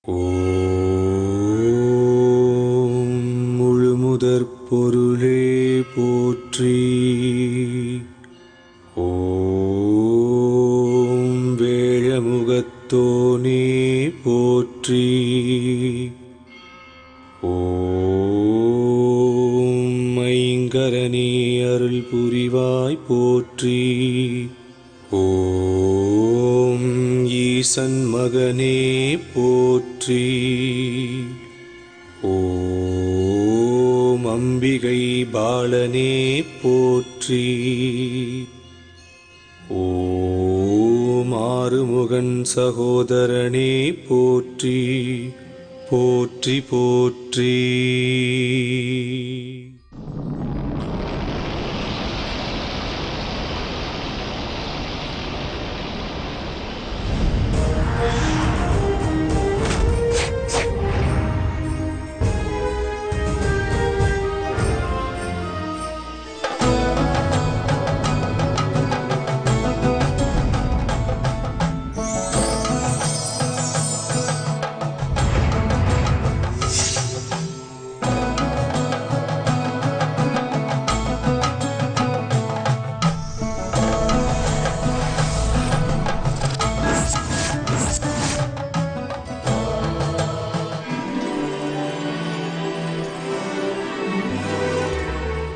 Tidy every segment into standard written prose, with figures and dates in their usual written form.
ஓம் முழுமுதற் பொருளே போற்றி. ஓம் வேழமுகத்தோனே போற்றி. ஓம் ஐங்கரனே அருள் புரிவாய் போற்றி. ஓம் ஈசன் மகனே போற்றி. ஓம் அம்பிகை பாலனே போற்றி. ஓம் ஆறுமுகன் சகோதரனே போற்றி. போற்றி போற்றி.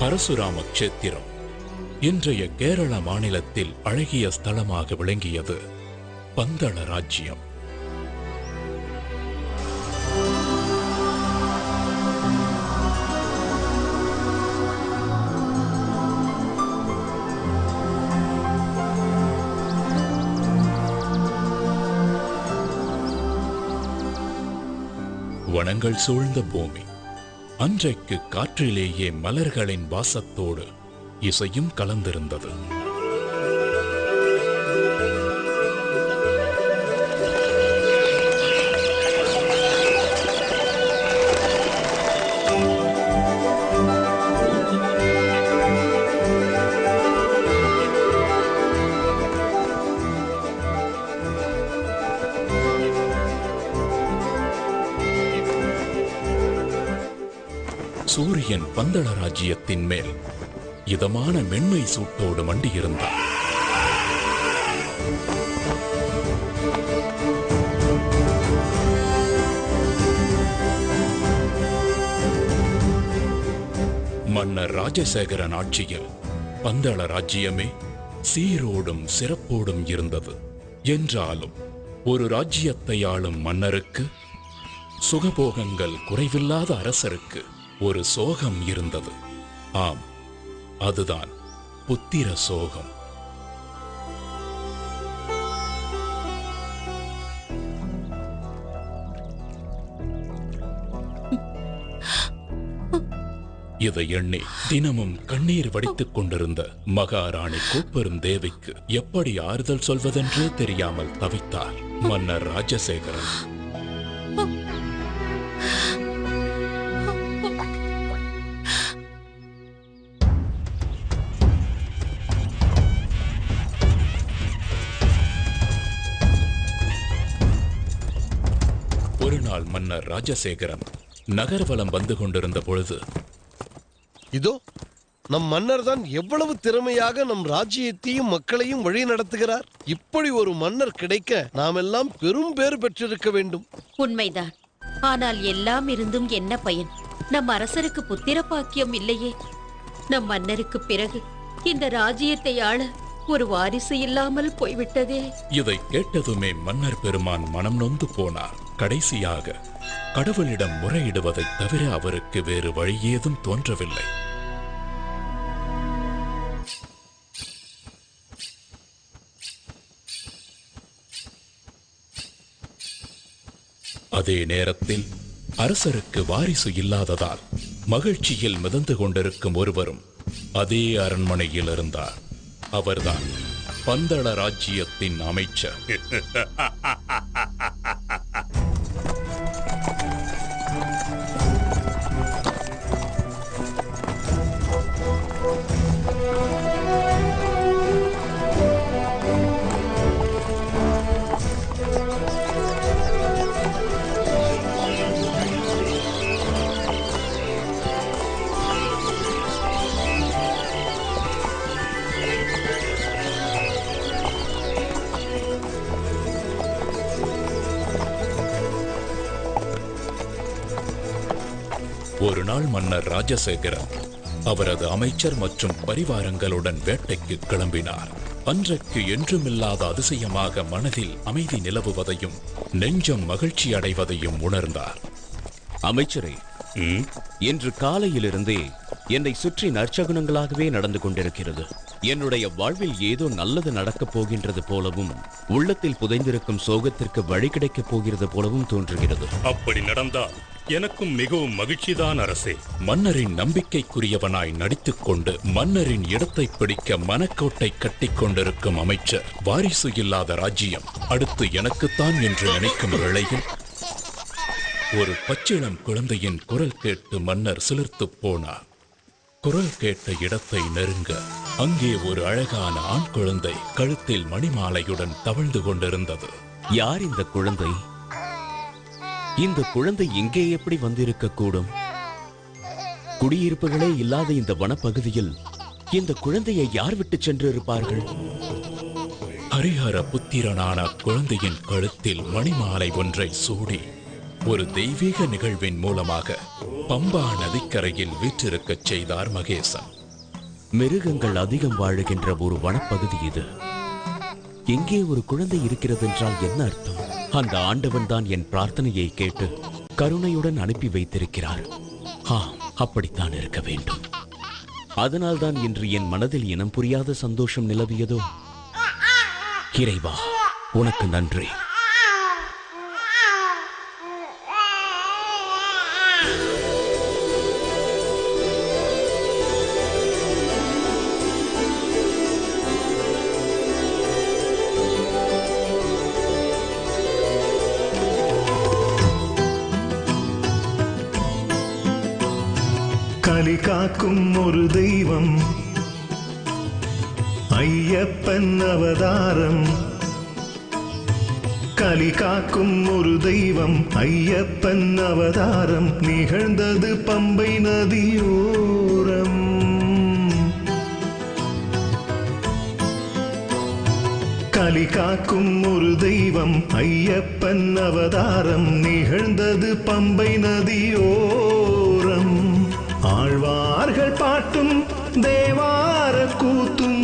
பரசுராம க்ஷேத்திரம் இன்றைய கேரள மாநிலத்தில் அழகிய ஸ்தலமாக விளங்கியது பந்தள ராஜ்யம். வனங்கள் சூழ்ந்த பூமி. அன்றைக்கு காற்றிலேயே மலர்களின் வாசத்தோடு இசையும் கலந்திருந்தது. சூரியன் பந்தள ராஜ்யத்தின் மேல் இதமான மென்மை சூட்டோடு மண்டியிருந்தார். மன்னர் ராஜசேகரன் ஆட்சியில் பந்தள ராஜ்யமே சீரோடும் சிறப்போடும் இருந்தது. என்றாலும் ஒரு ராஜ்யத்தை ஆளும் மன்னருக்கு, சுகபோகங்கள் குறைவில்லாத அரசருக்கு ஒரு சோகம் இருந்தது. ஆம், அதுதான் புத்திர சோகம். இதை எண்ணி தினமும் கண்ணீர் வடித்துக் கொண்டிருந்த மகாராணி கோப்பெரும் தேவிக்கு எப்படி ஆறுதல் சொல்வதென்றே தெரியாமல் தவித்தார் மன்னர் ராஜசேகரன். ஒரு நாள் மன்னர் ராஜசேகரன் நகர்வலம் வந்து கொண்டிருந்த பொழுது, இதோ நம் மன்னர் தான் எவ்வளவு திறமையாக நம் ராஜ்யத்தையும் மக்களையும் வழி நடத்துகிறார். இப்படி ஒரு மன்னர் கிடைக்க நாம் எல்லாம் பெரும் பேறு பெற்றிருக்க வேண்டும். உண்மைதான். ஆனால் எல்லாம் இருந்தும் என்ன பயன்? நம் அரசருக்கு புத்திர பாக்கியம் இல்லையே. நம் மன்னருக்கு பிறகு இந்த ராஜ்யத்தை ஆள ஒரு வாரிசு இல்லாமல் போய்விட்டதே. இதை கேட்டதுமே மன்னர் பெருமான் மனம் நொந்து போனார். கடைசியாக கடவுளிடம் முறையிடுவதைத் தவிர அவருக்கு வேறு வழியேதும் தோன்றவில்லை. அதே நேரத்தில் அரசருக்கு வாரிசு இல்லாததால் மகிழ்ச்சியில் மிதந்து கொண்டிருக்கும் ஒருவரும் அதே அரண்மனையில் இருந்தார். அவர்தான் பந்தள ராஜ்யத்தின் அமைச்சர். ஒரு நாள் மன்னர் ராஜசேகரன் அவரது அமைச்சர் மற்றும் பரிவாரங்களுடன் வேட்டைக்கு கிளம்பினார். அன்றைக்கு என்றுமில்லாத அதிசயமாக மனதில் அமைதி நிலவுவதையும் நெஞ்சம் மகிழ்ச்சி அடைவதையும் உணர்ந்தார். அமைச்சரே, இன்று காலையிலிருந்தே என்னை சுற்றி நற்சகுனங்களாகவே நடந்து கொண்டிருக்கிறது. என்னுடைய வாழ்வில் ஏதோ நல்லது நடக்கப் போகின்றது போலவும் உள்ளத்தில் புதைந்திருக்கும் சோகத்திற்கு வழி கிடைக்கப் போகிறது போலவும் தோன்றுகிறது. அப்படி நடந்தால் எனக்கும் மிகவும் மகிழ்ச்சிதான் அரசே. மன்னரின் நம்பிக்கைக்குரியவனாய் நடித்துக் கொண்டு மன்னரின் இடத்தை பிடிக்க மனக்கோட்டை கட்டிக் கொண்டிருக்கும் அமைச்சர் வாரிசு இல்லாத ராஜ்யம் அடுத்து எனக்குத்தான் என்று நினைக்கும் வேளையில் ஒரு பச்சிளம் குழந்தையின் குரல் கேட்டு மன்னர் சிலிர்த்து போனார். குரல் கேட்ட இடத்தை நெருங்க அங்கே ஒரு அழகான ஆண் குழந்தை கழுத்தில் மணிமாலையுடன் தவழ்ந்து கொண்டிருந்தது. யார் இந்த குழந்தை? இந்த குழந்தை எங்கே எப்படி வந்திருக்க கூடும்? குடியிருப்புகளே இல்லாத இந்த வனப்பகுதியில் இந்த குழந்தையை யார் விட்டு சென்று இருப்பார்கள்? ஹரிஹர புத்திரனான குழந்தையின் கழுத்தில் மணிமாலை ஒன்றை சூடி ஒரு தெய்வீக நிகழ்வின் மூலமாக பம்பா நதிக்கரையில் வீற்றிருக்கச் செய்தார் மகேசன். மிருகங்கள் அதிகம் வாழுகின்ற ஒரு வனப்பகுதி இது. எங்கே ஒரு குழந்தை இருக்கிறது என்றால் என்ன அர்த்தம்? அந்த ஆண்டவன் தான் என் பிரார்த்தனையை கேட்டு கருணையுடன் அனுப்பி வைத்திருக்கிறார். அப்படித்தான் இருக்க வேண்டும். அதனால்தான் இன்று என் மனதில் இனம் புரியாத சந்தோஷம் நிலவியதோ. இறைவா, உனக்கு நன்றி. கலி காக்கும் ஒரு தெய்வம் ஐயப்பன் அவதாரம். கலி காக்கும் ஒரு தெய்வம் ஐயப்பன் அவதாரம் நிகழ்ந்தது பம்பை நதியோரம். கலி காக்கும் ஒரு தெய்வம் ஐயப்பன் அவதாரம் நிகழ்ந்தது பம்பை நதியோரம். ஆழ்வார்கள் பாட்டும் தேவார கூத்தும்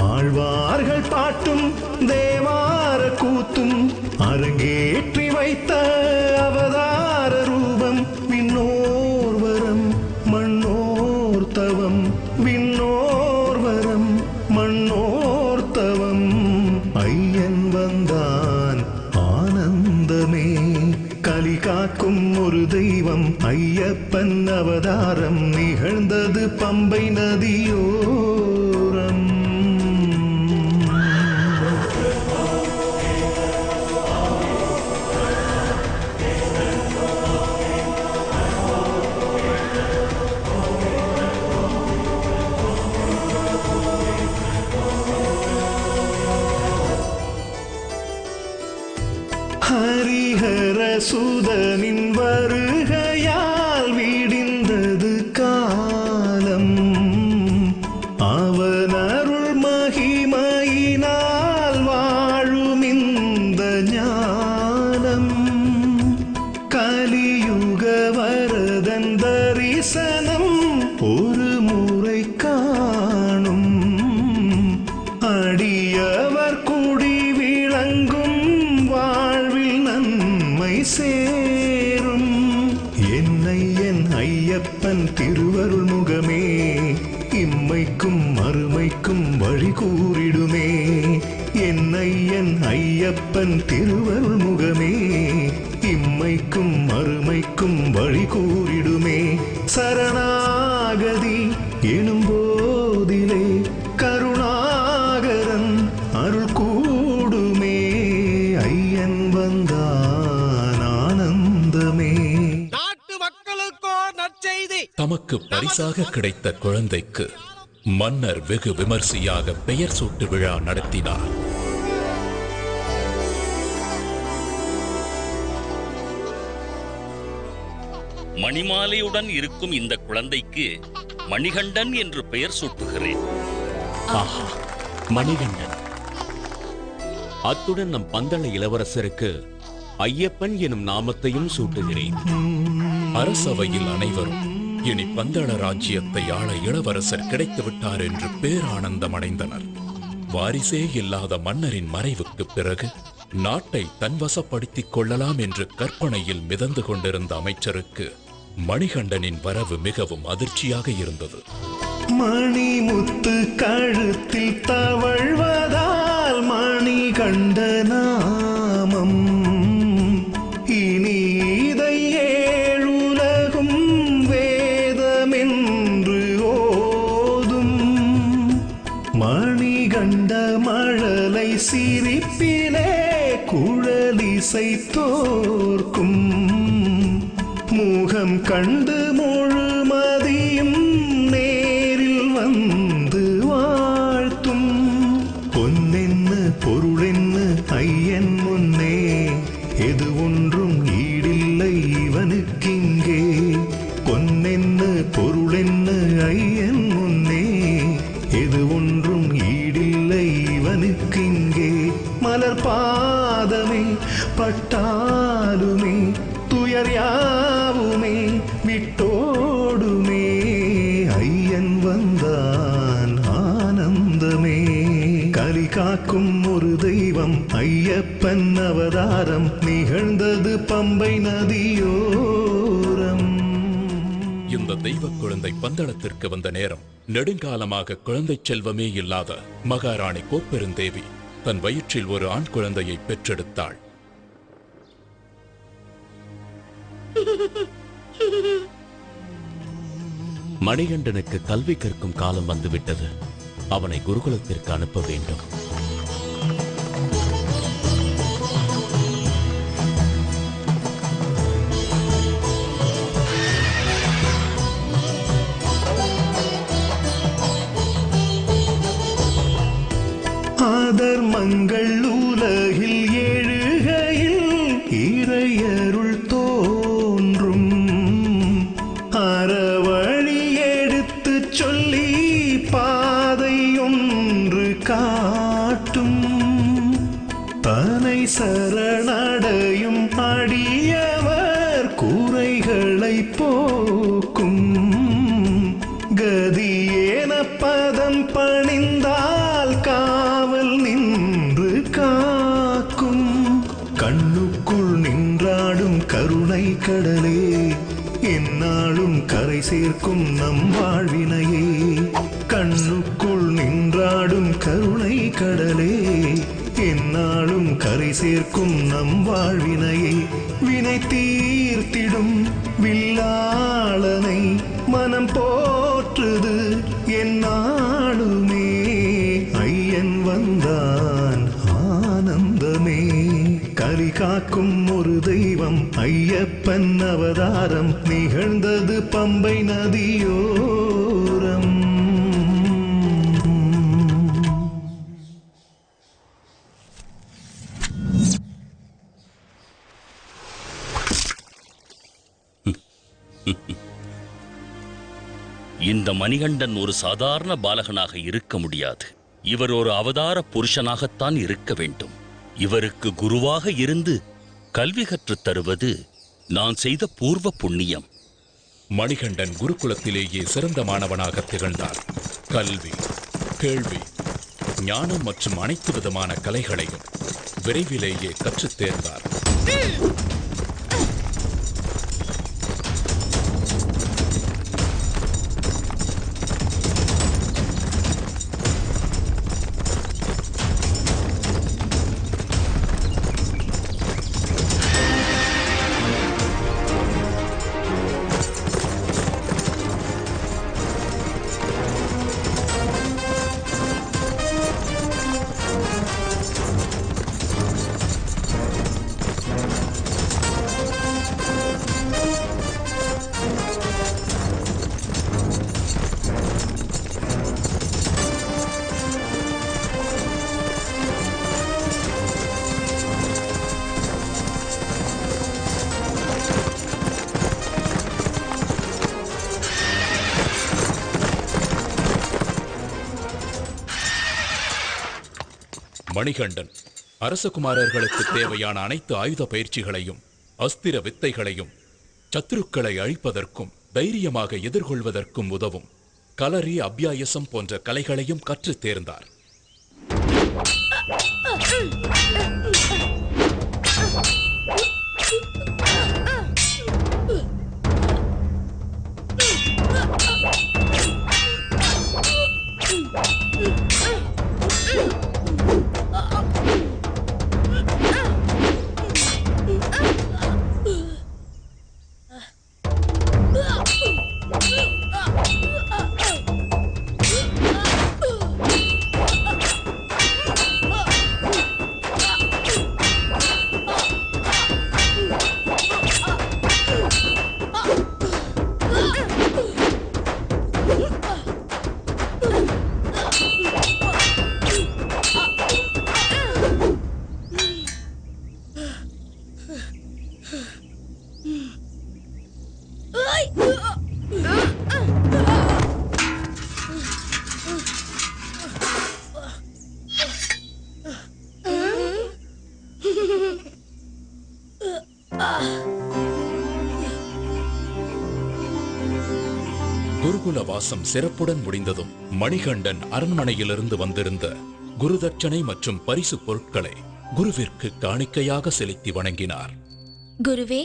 ஆழ்வார்கள் பாட்டும் தேவார கூத்தும் அரங்கேற்றி வைத்த அவதார ரூபம். விண்ணோர் வரம் மண்ணோர் தவம், விண்ணோர் வரம் மண்ணோர் தவம். ஐயன் வந்தான் ஆனந்தமே. கலி காக்கும் ஒரு தெய்வம் ஐயப்பன் அவதாரம் நிகழ்ந்தது பம்பை நதியோரம். ஹரிஹர சுதனின் வருகையால் விடிந்தது காலம். அவன் அருள் மகிமையினால் வாழும் இந்த ஞானம். கலியுக வரதன் தரிசனம் ஒரு முறை காணும். அடியவர் குடி விளங்கும் வாழ்வில் நன்மை சேரும். என்னை என் ஐயப்பன் திருவருள் முகமே இம்மைக்கும் மறுமைக்கும் வழி கூறிடுமே. என்னை என் ஐயப்பன் திருவருள் முகமே இம்மைக்கும் மறுமைக்கும் வழி கூறிடுமே. சரணாகதி எனும்போதிலே கருணாகரன் அருள் கூடுமே. ஐயன் வந்தான் ஆனந்தமே. நாட்டு மக்களுக்கோ நற்செய்தி. தமக்கு பரிசாக கிடைத்த குழந்தைக்கு மன்னர் வெகு விமர்சையாக பெயர் சூட்டு விழா நடத்தினார். மணிமாலையுடன் இருக்கும் இந்த குழந்தைக்கு மணிகண்டன் என்று பெயர் சூட்டுகிறேன். ஆஹா, மணிகண்டன். அத்துடன் நம் பந்தள இளவரசருக்கு ஐயப்பன் எனும் நாமத்தையும் சூட்டுகிறேன். அரசவையில் அனைவரும் இனி பந்தள ராஜ்யத்தை ஆள இளவரசர் கிடைத்து விட்டார் என்று பேரானந்தம் அடைந்தனர். வாரிசே இல்லாத மன்னரின் மறைவுக்கு பிறகு நாட்டை தன்வசப்படுத்திக் கொள்ளலாம் என்று கற்பனையில் மிதந்து கொண்டிருந்த அமைச்சருக்கு மணிகண்டனின் வரவு மிகவும் அதிர்ச்சியாக இருந்தது. மணிமுத்து கழுத்தில் தவழ்வதால் மணிகண்ட நாமம் இனி இதை ஏழுலகும் வேதமென்று ஓதும். மணிகண்ட மழலை சிரிப்பிலே குழலிசை தோற்கும். முகம் கண்டு முழுமதியும் நேரில் வந்து வாழ்த்தும். பொன்னென்ன பொருளென்ன ஐயன் முன்னே எது ஒன்றும் ஈடில்லை இவனுக்கிங்கே. பொன்னென்ன பொருளென்ன ஐயன் முன்னே எது ஒன்றும் ஈடில்லை இவனுக்கிங்கே. மலர் பாதமே பட்டாலுமே துயர் யாவுமே விட்டோடுமே. ஐயன் வந்தான் ஆனந்தமே. கலி காக்கும் ஒரு தெய்வம் ஐயப்பன் அவதாரம் நிகழ்ந்தது பம்பை நதியோரம். இந்த தெய்வ குழந்தை பந்தளத்திற்கு வந்த நேரம் நெடுங்காலமாக குழந்தை செல்வமே இல்லாத மகாராணி கோப்பெருந்தேவி தன் வயிற்றில் ஒரு ஆண் குழந்தையை பெற்றெடுத்தாள். மணிகண்டனுக்கு கல்வி கற்கும் காலம் வந்துவிட்டது. அவனை குருகுலத்திற்கு அனுப்ப வேண்டும். அதர்மங்கள் உலகில் எழுகையில் இறையருள் தோன்றும். அறவழி எடுத்து சொல்லி பாதை ஒன்று காட்டும். தனை சரணடையும் அடியவர் குறைகளை போக்கும். கதியேன பதம் பணிந்தால் காவல் நின்று காக்கும். கண்ணுக்குள் நின்றாடும் கருணை கடலே எந்நாளும் கரை சேர்க்கும் நம் வாழ்வினையே. கண்ணுக்குள் நின்றாடும் கருணை கடலே எந்நாளும் கரை சேர்க்கும் நம் வாழ்வினையே. வினை தீர்த்திடும் வில்லாளனை மனம் போற்றுது எந்நாளுமே. ஐயன் வந்தான் ஆனந்தமே. கலி காக்கும் ஒரு தெய்வம் ஐயப்பன் அவதாரம் நிகழ்ந்தது பம்பை நதியோரம். இந்த மணிகண்டன் ஒரு சாதாரண பாலகனாக இருக்க முடியாது. இவர் ஒரு அவதார புருஷனாகத்தான் இருக்க வேண்டும். இவருக்கு குருவாக இருந்து கல்வி கற்றுத் தருவது நான் செய்த பூர்வ புண்ணியம். மணிகண்டன் குருகுலத்திலேயே சிறந்த மாணவனாக திகழ்ந்தார். கல்வி, கேள்வி, ஞானம் மற்றும் அனைத்து விதமான கலைகளையும் விரைவிலேயே கற்றுத் தேர்ந்தார். மணிகண்டன் அரசகுமாரர்களுக்கு தேவையான அனைத்து ஆயுத பயிற்சிகளையும் அஸ்திர வித்தைகளையும் சத்துருக்களை அழிப்பதற்கும் தைரியமாக எதிர்கொள்வதற்கும் உதவும் கலரி அபியாயசம் போன்ற கலைகளையும் கற்றுத் தேர்ந்தார். குருகுல வாசம் சிறப்புடன் முடிந்ததும் மணிகண்டன் அரண்மனையிலிருந்து வந்திருந்த குருதட்சணை மற்றும் பரிசு பொருட்களை குருவிற்கு காணிக்கையாக செலுத்தி வணங்கினார். குருவே,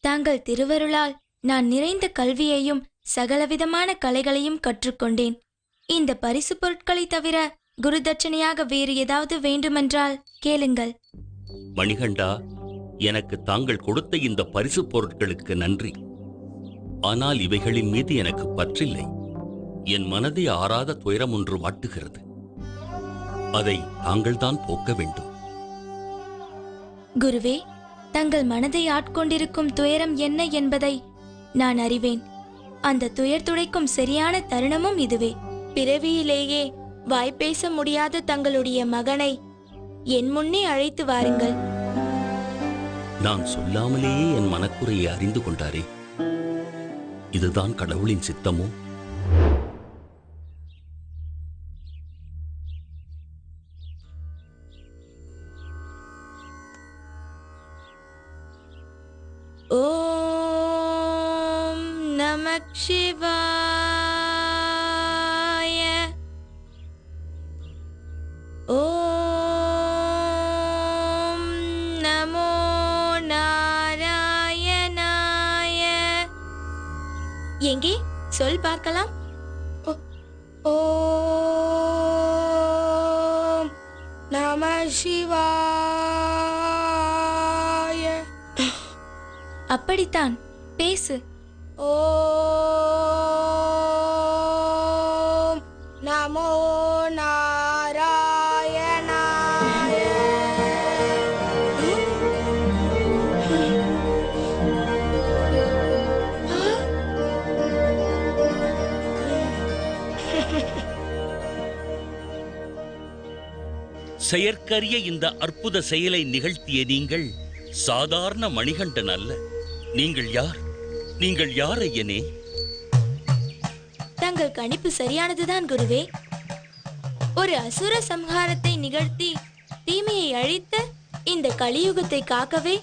தாங்கள் திருவருளால் நான் நிறைந்த கல்வியையும் சகலவிதமான கலைகளையும் கற்றுக்கொண்டேன். இந்த பரிசு பொருட்களை தவிர குருதட்சணையாக வேறு ஏதாவது வேண்டுமென்றால் கேளுங்கள். மணிகண்டா, எனக்கு தாங்கள் கொடுத்த இந்த பரிசு பொருட்களுக்கு நன்றி. ஆனால் இவைகளின் மீது எனக்கு பற்றில்லை. என் மனதை ஆறாத துயரம் ஒன்று வாட்டுகிறது. அதை தாங்கள்தான் போக்க வேண்டும். குருவே, தங்கள் மனதை ஆட்கொண்டிருக்கும் துயரம் என்ன என்பதை நான் அறிவேன். அந்த துயர் துடைக்கும் சரியான தருணமும் இதுவே. பிறவியிலேயே வாய்ப்பேச முடியாத தங்களுடைய மகனை என் முன்னே அழைத்து வாருங்கள். நான் சொல்லாமலேயே என் மனக்குறையை அறிந்து கொண்டாரே, இதுதான் கடவுளின் சித்தமோ? ஓம் நமக் சிவாய. ஓம் நமோ நாராயணாய. எங்கே சொல் பார்க்கலாம். ஓம் நம சிவாய. அப்படித்தான், பேசு. ஓம் நமோ நாராயணாய. செயற்கரிய இந்த அற்புத செயலை நிகழ்த்திய நீங்கள் சாதாரண மணிகண்டன் அல்ல. நீங்கள் யார்? நீங்கள் யார் ஐயனே? தங்கள் கணிப்பு சரியானதுதான் குருவே. ஒரு அசுர சம்ஹாரத்தை நிகழ்த்தி தீமையை அழித்து இந்த கலியுகத்தை காக்கவே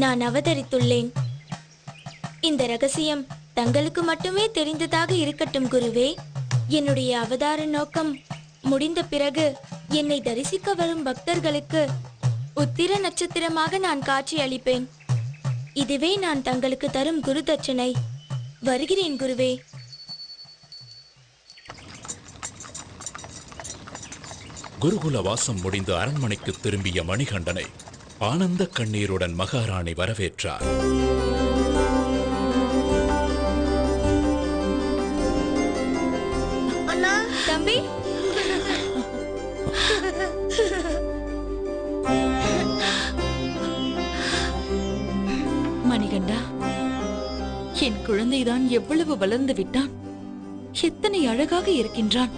நான் அவதரித்துள்ளேன். இந்த ரகசியம் தங்களுக்கு மட்டுமே தெரிந்ததாக இருக்கட்டும் குருவே. என்னுடைய அவதார நோக்கம் முடிந்த பிறகு என்னை தரிசிக்க வரும் பக்தர்களுக்கு உத்திர நட்சத்திரமாக நான் காட்சி அளிப்பேன். இதுவே நான் தங்களுக்கு தரும் குரு தட்சணை. வருகிறேன் குருவே. குருகுல வாசம் முடிந்து அரண்மனைக்கு திரும்பிய மணிகண்டனை ஆனந்த கண்ணீருடன் மகாராணி வரவேற்றார். அண்ணா, தம்பி. மணிகண்டா, என் குழந்தைதான் எவ்வளவு வளர்ந்து விட்டான். எத்தனை அழகாக இருக்கின்றான்.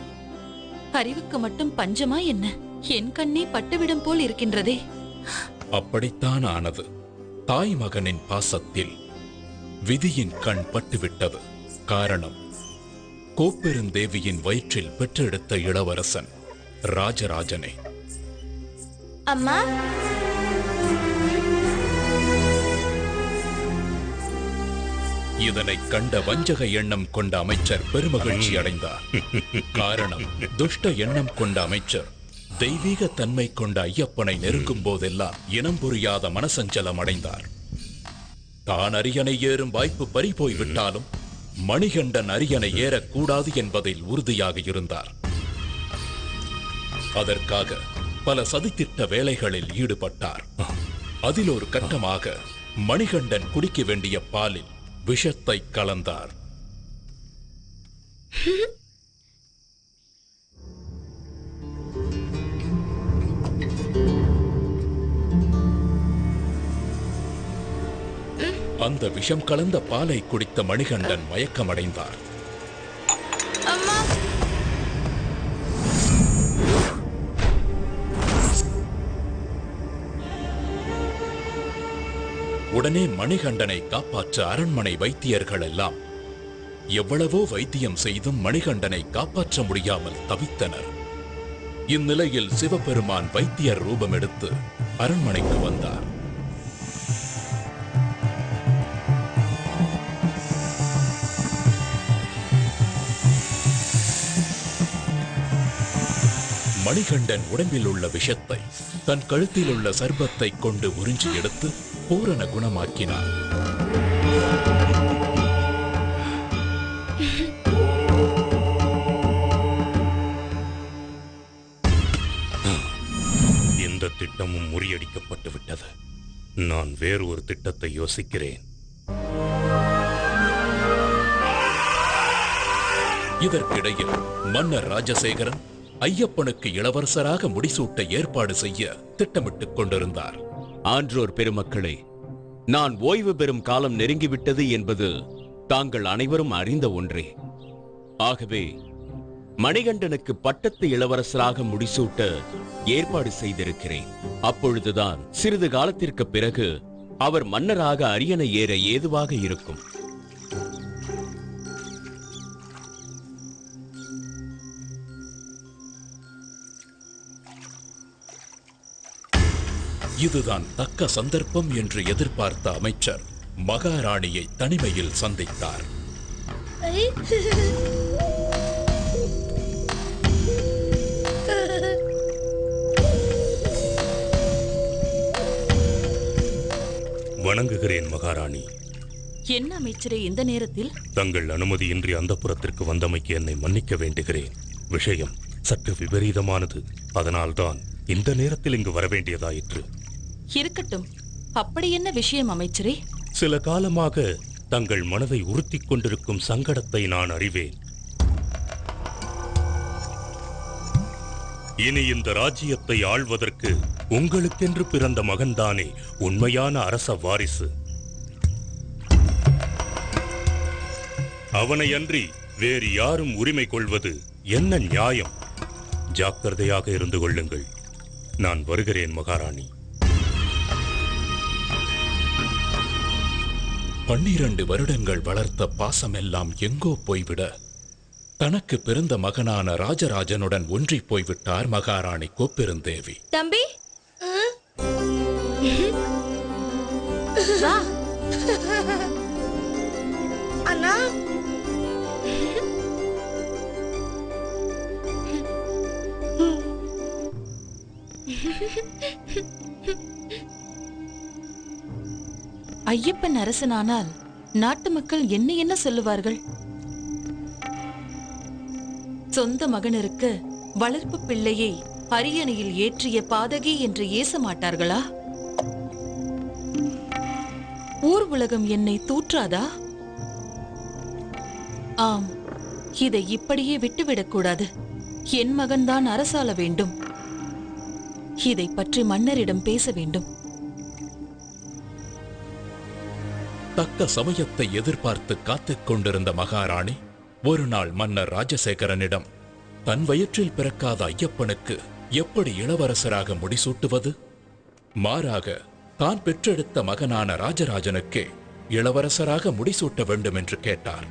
அறிவுக்கு மட்டும் பஞ்சமா என்ன? என் கண்ணே பட்டுவிடும் போல் இருக்கின்றதே. அப்படித்தான் ஆனது. தாய் மகனின் பாசத்தில் விதியின் கண் பட்டுவிட்டது. காரணம், கோப்பெருந்தேவியின் வயிற்றில் பெற்றெடுத்த இளவரசன் ராஜராஜனே. அம்மா, இதனை கண்ட வஞ்சக எண்ணம் கொண்ட அமைச்சர் பெருமகிழ்ச்சி அடைந்தார். காரணம், துஷ்ட எண்ணம் கொண்ட அமைச்சர் தெய்வீக தன்மை கொண்ட ஐயப்பனை நெருங்கும் போதெல்லாம் இனம் புரியாத மனசஞ்சலம் அடைந்தார். தான் அரியணை ஏறும் வாய்ப்பு பறிபோய் விட்டாலும் மணிகண்டன் அரியணை ஏறக்கூடாது என்பதில் உறுதியாக இருந்தார். அதற்காக பல சதித்திட்ட வேலைகளில் ஈடுபட்டார். அதில் ஒரு கட்டமாக மணிகண்டன் குடிக்க வேண்டிய பாலில் விஷத்தை கலந்தார். அந்த விஷம் கலந்த பாலை குடித்த மணிகண்டன் மயக்கமடைந்தார். அம்மா, உடனே மணிகண்டனை காப்பாற்ற அரண்மனை வைத்தியர்கள் எல்லாம் எவ்வளவோ வைத்தியம் செய்தும் மணிகண்டனை காப்பாற்ற முடியாமல் தவித்தனர். இந்நிலையில் சிவபெருமான் வைத்தியர் ரூபம் எடுத்து அரண்மனைக்கு வந்தார். மணிகண்டன் உடம்பில் உள்ள விஷத்தை தன் கழுத்தில் உள்ள சர்பத்தை கொண்டு உறிஞ்சி எடுத்து பூரண குணமாக்கினார். இந்த திட்டமும் முறியடிக்கப்பட்டு விட்டது. நான் வேறு ஒரு திட்டத்தை யோசிக்கிறேன். இதற்கிடையில் மன்னர் ராஜசேகரன் ஐயப்பனுக்கு இளவரசராக முடிசூட்ட ஏற்பாடு செய்ய திட்டமிட்டுக் கொண்டிருந்தார். ஆன்றோர் பெருமக்களே, நான் ஓய்வு பெறும் காலம் நெருங்கிவிட்டது என்பது தாங்கள் அனைவரும் அறிந்த ஒன்றே. ஆகவே மணிகண்டனுக்கு பட்டத்து இளவரசராக முடிசூட்ட ஏற்பாடு செய்திருக்கிறேன். அப்பொழுதுதான் சிறிது காலத்திற்கு பிறகு அவர் மன்னராக அரியணை ஏற ஏதுவாக இருக்கும். இதுதான் தக்க சந்தர்ப்பம் என்று எதிர்பார்த்த அமைச்சர் மகாராணியை தனிமையில் சந்தித்தார். வணங்குகிறேன் மகாராணி. என்ன அமைச்சரே இந்த நேரத்தில்? தங்கள் அனுமதியின்றி அந்தப்புரத்திற்கு வந்தமைக்கு என்னை மன்னிக்க வேண்டுகிறேன். விஷயம் சற்று விபரீதமானது. அதனால்தான் இந்த நேரத்தில் இங்கு வரவேண்டியதாயிற்று. இருக்கட்டும், அப்படி என்ன விஷயம் அமைச்சரே? சில காலமாக தங்கள் மனதை உறுத்திக் கொண்டிருக்கும் சங்கடத்தை நான் அறிவேன். இனி இந்த ராஜ்யத்தை ஆள்வதற்கு உங்களுக்கென்று பிறந்த மகன்தானே உண்மையான அரச வாரிசு. அவனை அன்றி வேறு யாரும் உரிமை கொள்வது என்ன நியாயம்? ஜாக்கிரதையாக இருந்து கொள்ளுங்கள். நான் வருகிறேன் மகாராணி. 12 வருடங்கள் வளர்த்த பாசமெல்லாம் எங்கோ போய்விட தனக்கு பிறந்த மகனான ராஜராஜனுடன் ஒன்றி போய்விட்டார் மகாராணி கோப்பெருந்தேவி. தம்பி, வா. அண்ணா, ஐயப்பன் அரசனானால் நாட்டு மக்கள் என்ன என்ன சொல்லுவார்கள்? சொந்த மகனிற்கு வளர்ப்பு பிள்ளையை அரியணையில் ஏற்றிய பாதகி என்று ஏச மாட்டார்களா? ஊர் உலகம் என்னை தூற்றாதா? ஆம், இதை இப்படியே விட்டுவிடக்கூடாது. என் மகன்தான் அரசாள வேண்டும். இதை பற்றி மன்னரிடம் பேச வேண்டும். தக்க சமயத்தை எதிர்பார்த்து காத்துக் கொண்டிருந்த மகாராணி ஒரு நாள் மன்னர் ராஜசேகரனிடம் தன் வயிற்றில் பிறக்காத ஐயப்பனுக்கு எப்படி இளவரசராக முடிசூட்டுவது? மாறாக தான் பெற்றெடுத்த மகனான ராஜராஜனுக்கே இளவரசராக முடிசூட்ட வேண்டும் என்று கேட்டார்.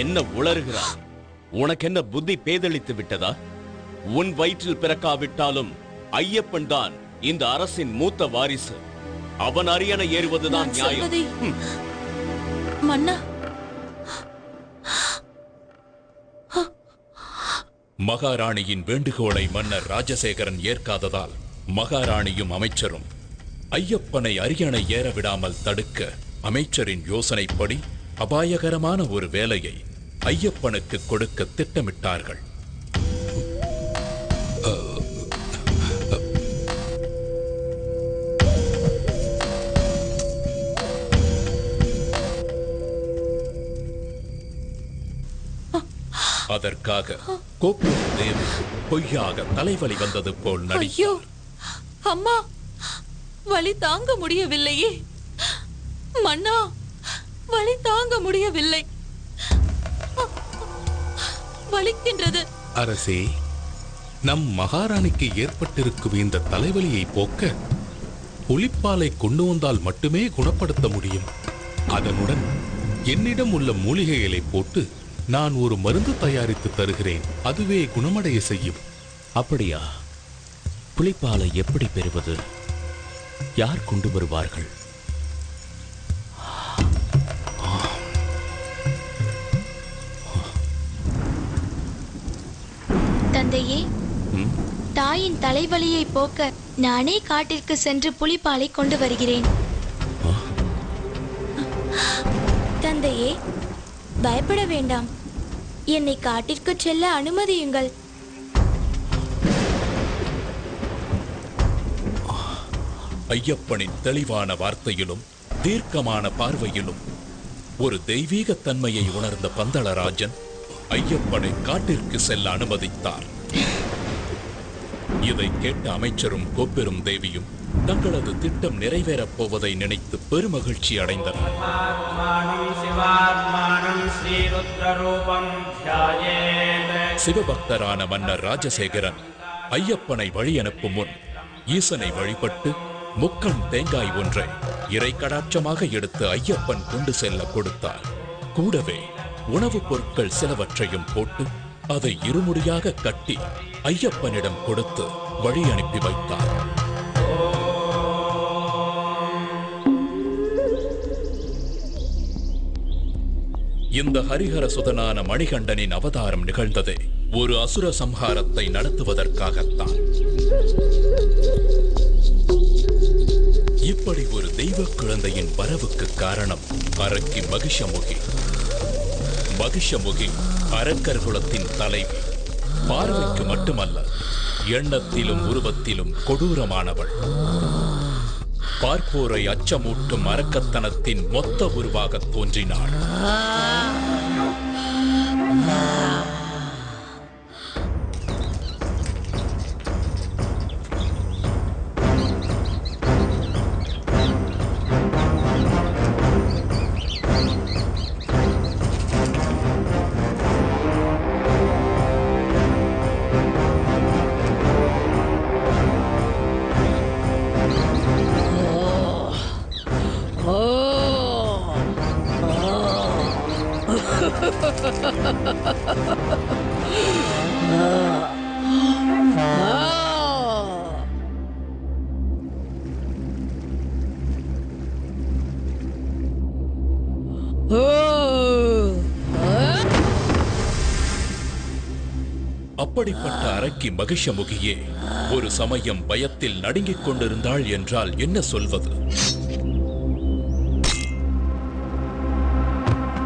என்ன உளறுகிறார்? உனக்கென்ன புத்தி பேதளித்து விட்டதா? உன் வயிற்றில் பிறக்காவிட்டாலும் ஐயப்பன் தான் இந்த அரசின் மூத்த வாரிசு. அவன் அரியணை ஏறுவதுதான் நான் நியாயம். சொல்வதை- மன்னா, மகாராணியின் வேண்டுகோளை மன்னர் ராஜசேகரன் ஏற்காததால் மகாராணியும் அமைச்சரும் ஐயப்பனை அரியணை ஏற விடாமல் தடுக்க அமைச்சரின் யோசனைப்படி அபாயகரமான ஒரு வேலையை ஐயப்பனுக்கு கொடுக்க திட்டமிட்டார்கள். அதற்காக கோப்பூர் தேவி பொய்யாக தலைவலி வந்தது போல் ஐயோ நடித்தார். அம்மா, வலி தாங்க முடியவில்லையே. மன்னா, வலி தாங்க முடியவில்லை. வலிக்கின்றது. அரசே, நம் மகாராணிக்கு ஏற்பட்டிருக்கும் இந்த தலைவலியை போக்க புலிப்பாலை கொண்டு வந்தால் மட்டுமே குணப்படுத்த முடியும். அதனுடன் என்னிடம் உள்ள மூலிகைகளை போட்டு நான் ஒரு மருந்து தயாரித்து தருகிறேன். அதுவே குணமடைய செய்யும். அப்படியா? புலிப்பாலை எப்படி பெறுவது? யார் கொண்டு வருவார்கள்? தந்தையே, தாயின் தலைவலியை போக்க நானே காட்டிற்கு சென்று புலிப்பாலை கொண்டு வருகிறேன். தந்தையே, பயப்பட வேண்டாம். என்னை காட்டிற்கு செல்ல அனுமதியுங்கள். ஐயப்பனின் தெளிவான வார்த்தையிலும் தீர்க்கமான பார்வையிலும் ஒரு தெய்வீக தன்மையை உணர்ந்த பந்தளராஜன் ஐயப்பனை காட்டிற்கு செல்ல அனுமதித்தார். இதை கேட்ட அமைச்சரும் கோப்பெரும் தேவியும் தங்களது திட்டம் நிறைவேறப் போவதை நினைத்து பெருமகிழ்ச்சி அடைந்தனர். சிவபக்தரான மன்னர் ராஜசேகரன் ஐயப்பனை வழி அனுப்பும் முன் ஈசனை வழிபட்டு முக்கண் தேங்காய் ஒன்றை இறை கடாட்சமாக எடுத்து ஐயப்பன் கொண்டு செல்ல கொடுத்தார். கூடவே உணவுப் பொருட்கள் சிலவற்றையும் போட்டு அதை இருமுடியாக கட்டி ஐயப்பனிடம் கொடுத்து வழி அனுப்பி வைத்தார். இந்த ஹரிஹர சுதனான மணிகண்டனின் அவதாரம் நிகழ்ந்ததே ஒரு அசுர சம்ஹாரத்தை நடத்துவதற்காகத்தான். இப்படி ஒரு தெய்வ குழந்தையின் வரவுக்கு காரணம் அரக்கி மகிஷமுகி. மகிஷமுகி அரக்கர் குலத்தின் தலைவி. பார்வைக்கு மட்டுமல்ல, எண்ணத்திலும் உருவத்திலும் கொடூரமானவள். பார்ப்போரை அச்சமூட்டும் அரக்கத்தனத்தின் மொத்த உருவாக தோன்றினாள். அப்படிப்பட்ட அரக்கி மகிஷமுகியே ஒரு சமயம் பயத்தில் நடுங்கிக் கொண்டிருந்தாள் என்றால் என்ன சொல்வது?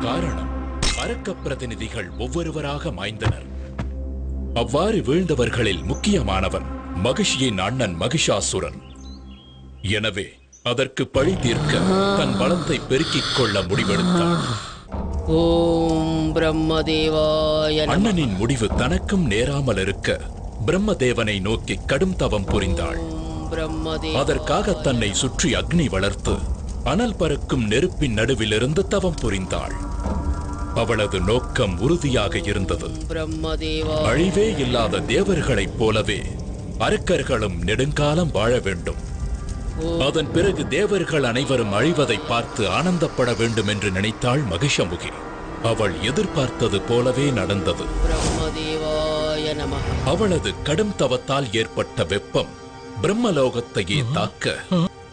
காரணம், அரக்க பிரதிநிதிகள் ஒவ்வொருவராக மாய்ந்தனர். அவ்வாறு வீழ்ந்தவர்களில் முக்கியமானவன் மகிஷியின் அண்ணன் மகிஷாசுரன். எனவே அதற்கு பழி தீர்க்க தன் பலத்தை பெருக்கிக் கொள்ள முடிவெடுத்தான். ஓம் பிரம்மதேவாய நமः. அண்ணனின் முடிவு தனக்கும் நேராமல் இருக்க பிரம்மதேவனை நோக்கி கடும் தவம் புரிந்தாள். அதற்காக தன்னை சுற்றி அக்னி வளர்த்து அனல் பறக்கும் நெருப்பின் நடுவிலிருந்து தவம் புரிந்தாள். அவளது நோக்கம் உறுதியாக இருந்தது. அழிவே இல்லாத தேவர்களைப் போலவே அரக்கர்களும் நெடுங்காலம் வாழ வேண்டும். அதன் பிறகு தேவர்கள் அனைவரும் அழிவதை பார்த்து ஆனந்தப்பட வேண்டும் என்று நினைத்தாள் மகிஷமுகி. அவள் எதிர்பார்த்தது போலவே நடந்தது. அவளது கடும் தவத்தால் ஏற்பட்ட வெப்பம் பிரம்மலோகத்தையே தாக்க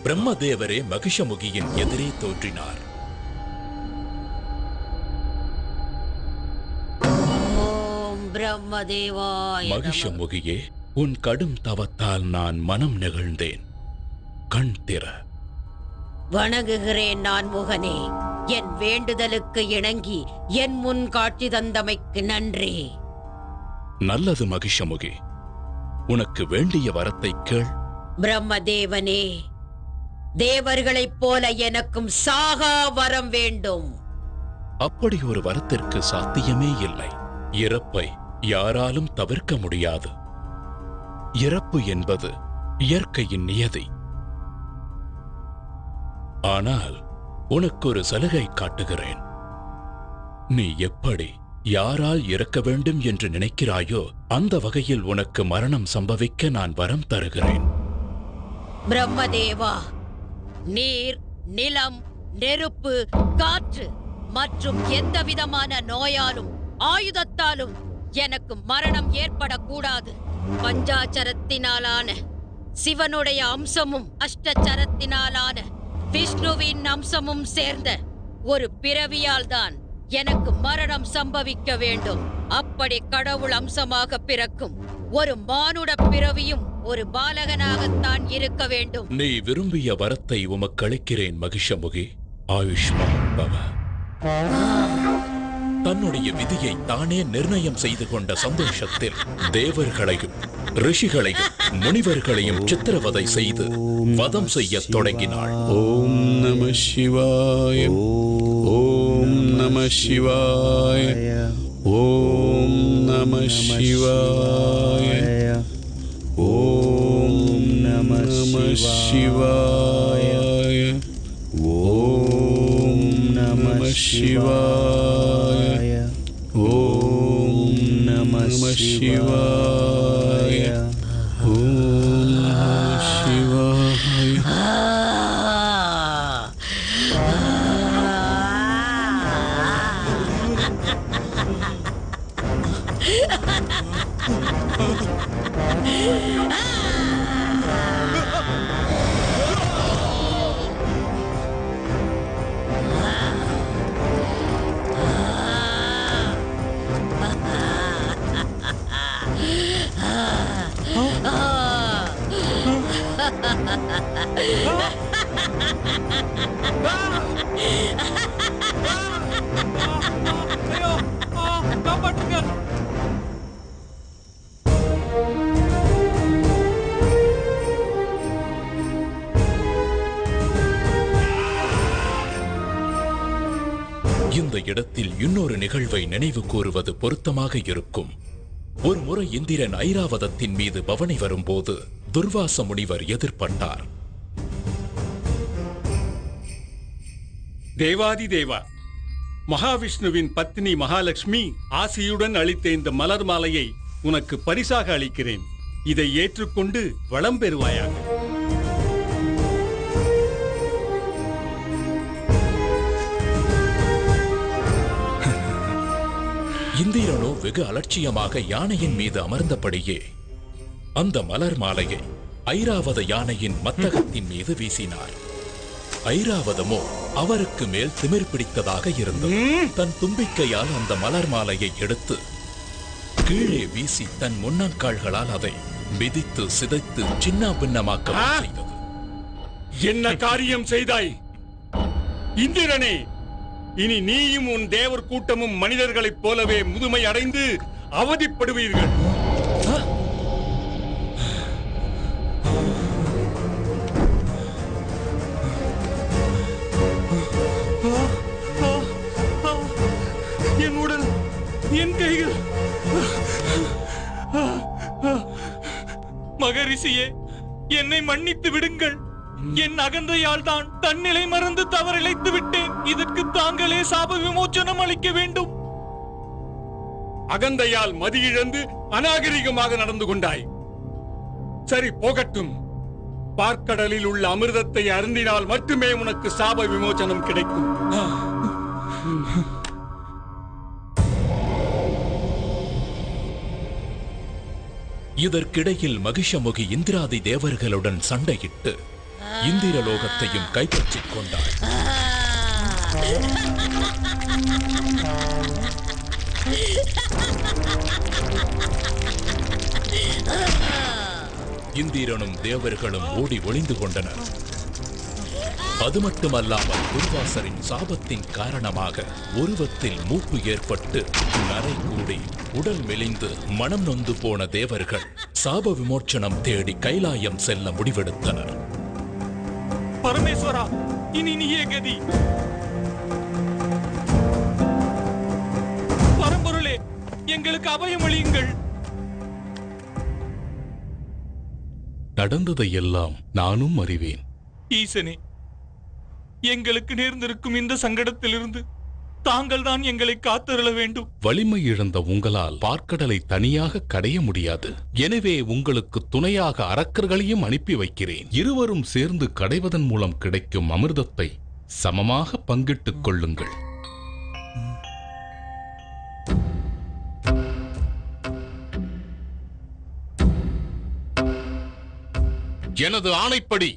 பிரம்மதேவரே மகிஷமுகியின் எதிரே தோன்றினார். ஓம் பிரம்மதேவாய நமः. மகிஷமுகியே, உன் கடும் தவத்தால் நான் மனம் நெகிழ்ந்தேன். கண் திற. வணங்குகிறேன் நான் முகனே. என் வேண்டுதலுக்கு இணங்கி என் முன் காட்சி தந்தமைக்கு நன்றி. நல்லது மகிஷமுகி, உனக்கு வேண்டிய வரத்தை கேள். பிரம்மதேவனே, தேவர்களைப் போல எனக்கும் சாகா வரம் வேண்டும். அப்படி ஒரு வரத்திற்கு சாத்தியமே இல்லை. இறப்பை யாராலும் தவிர்க்க முடியாது. இறப்பு என்பது இயற்கையின் நியதி. ஆனால் உனக்கு ஒரு சலுகை காட்டுகிறேன். நீ எப்படி யாரால் இறக்க வேண்டும் என்று நினைக்கிறாயோ அந்த வகையில் உனக்கு மரணம் சம்பவிக்க நான் வரம் தருகிறேன். பிரம்மதேவா, நீர், நிலம், நெருப்பு, காற்று மற்றும் எந்த விதமான நோயாலும் ஆயுதத்தாலும் எனக்கு மரணம் ஏற்படக்கூடாது. பஞ்சாச்சரத்தினாலான சிவனுடைய அம்சமும் அஷ்டச்சரத்தினாலான விஷ்ணுவின் அம்சமும் சேர்ந்த ஒரு பிறவியால் தான் எனக்கு மரணம் சம்பவிக்க வேண்டும். அப்படி கடவுள் அம்சமாக பிறக்கும் ஒரு மானுட பிறவியும் ஒரு பாலகனாகத்தான் இருக்க வேண்டும். நீ விரும்பிய வரத்தை உமக்கு அளிக்கிறேன் மகிஷமுகி. ஆயுஷ்மான் பவ. தன்னுடைய விதியை தானே நிர்ணயம் செய்து கொண்ட சந்தோஷத்தில் தேவர்களையும் ரிஷிகளையும் முனிவர்களையும் சித்திரவதை செய்து வதம் செய்யத் தொடங்கினாள். ஓம் நம சிவாய. ஓம் நம சிவாய. ஓம் நம சிவாய. ஓம் நம சிவாய. ஓம் நம சிவாய. ஓம் நம சிவாய. ஓம் நம சிவாய. இந்த இடத்தில் இன்னொரு நிகழ்வை நினைவு கூறுவது பொருத்தமாக இருக்கும். ஒரு முறை இந்திரன் ஐராவதத்தின் மீது பவனி வரும்போது துர்வாச முனிவர் எதிர்பட்டார். தேவாதி தேவா, மகாவிஷ்ணுவின் பத்னி மகாலட்சுமி ஆசியுடன் அளித்த இந்த மலர் மாலையை உனக்கு பரிசாக அளிக்கிறேன். இதை ஏற்றுக்கொண்டு வளம் பெறுவாயாக. இந்திரனோ வெகு அலட்சியமாக யானையின் மீது அமர்ந்தபடியே அந்த மலர் மாலையை ஐராவத யானையின் மத்தகத்தின் மீது வீசினார். ஐராவதமோ அவருக்கு மேல் திமிர் பிடித்ததாக இருந்தது. தன் தும்பிக்கையால் அந்த மலர் மாலையை எடுத்து கீழே வீசி தன் முன்னங்கால்களால் அதை மிதித்து சிதைத்து சின்ன பின்னமாக்க செய்தது. என்ன காரியம் செய்தாய் இந்திரனே? இனி நீயும் உன் தேவர் கூட்டமும் மனிதர்களைப் போலவே முதுமை அடைந்து அவதிப்படுவீர்கள். என் உடல், என் கைகள். மகரிஷியே, என்னை மன்னித்து விடுங்கள். என் அகந்தையால் தான் தன்னிலை மறந்து தவறிழைத்து விட்டேன். இதற்கு தாங்களே சாப விமோச்சனம் அளிக்க வேண்டும். அகந்தையால் மதியிழந்து அநாகரிகமாக நடந்து கொண்டாய். சரி, போகட்டும். பார்க்கடலில் உள்ள அமிர்தத்தை அருந்தினால் மட்டுமே உனக்கு சாப விமோச்சனம் கிடைக்கும். இதற்கிடையில் மகிஷமுகி இந்திராதி தேவர்களுடன் சண்டையிட்டு இந்திரலோகத்தையும் கைப்பற்றிக் கொண்டார். இந்திரனும் தேவர்களும் ஓடி ஒளிந்து கொண்டனர். அது மட்டுமல்லாமல் துர்வாசரின் சாபத்தின் காரணமாக உருவத்தில் மூப்பு ஏற்பட்டு நரை கூடி உடல் மெலிந்து மனம் நொந்து போன தேவர்கள் சாப விமோச்சனம் தேடி கைலாயம் செல்ல முடிவெடுத்தனர். பரமேஸ்வரா, இனி நீயே கதி. பரம்பொருளே, எங்களுக்கு அபயமளியுங்கள். நடந்ததையெல்லாம் நானும் அறிவேன். ஈசனே, எங்களுக்கு நேர்ந்திருக்கும் இந்த சங்கடத்திலிருந்து தாங்கள் தான் எங்களை காத்தருள வேண்டும். வலிமை இழந்த உங்களால் பார்க்கடலை தனியாக கடைய முடியாது. எனவே உங்களுக்கு துணையாக அரக்கர்களையும் அனுப்பி வைக்கிறேன். இருவரும் சேர்ந்து கடைவதன் மூலம் கிடைக்கும் அமிர்தத்தை சமமாக பங்கிட்டுக் கொள்ளுங்கள். எனது ஆணைப்படி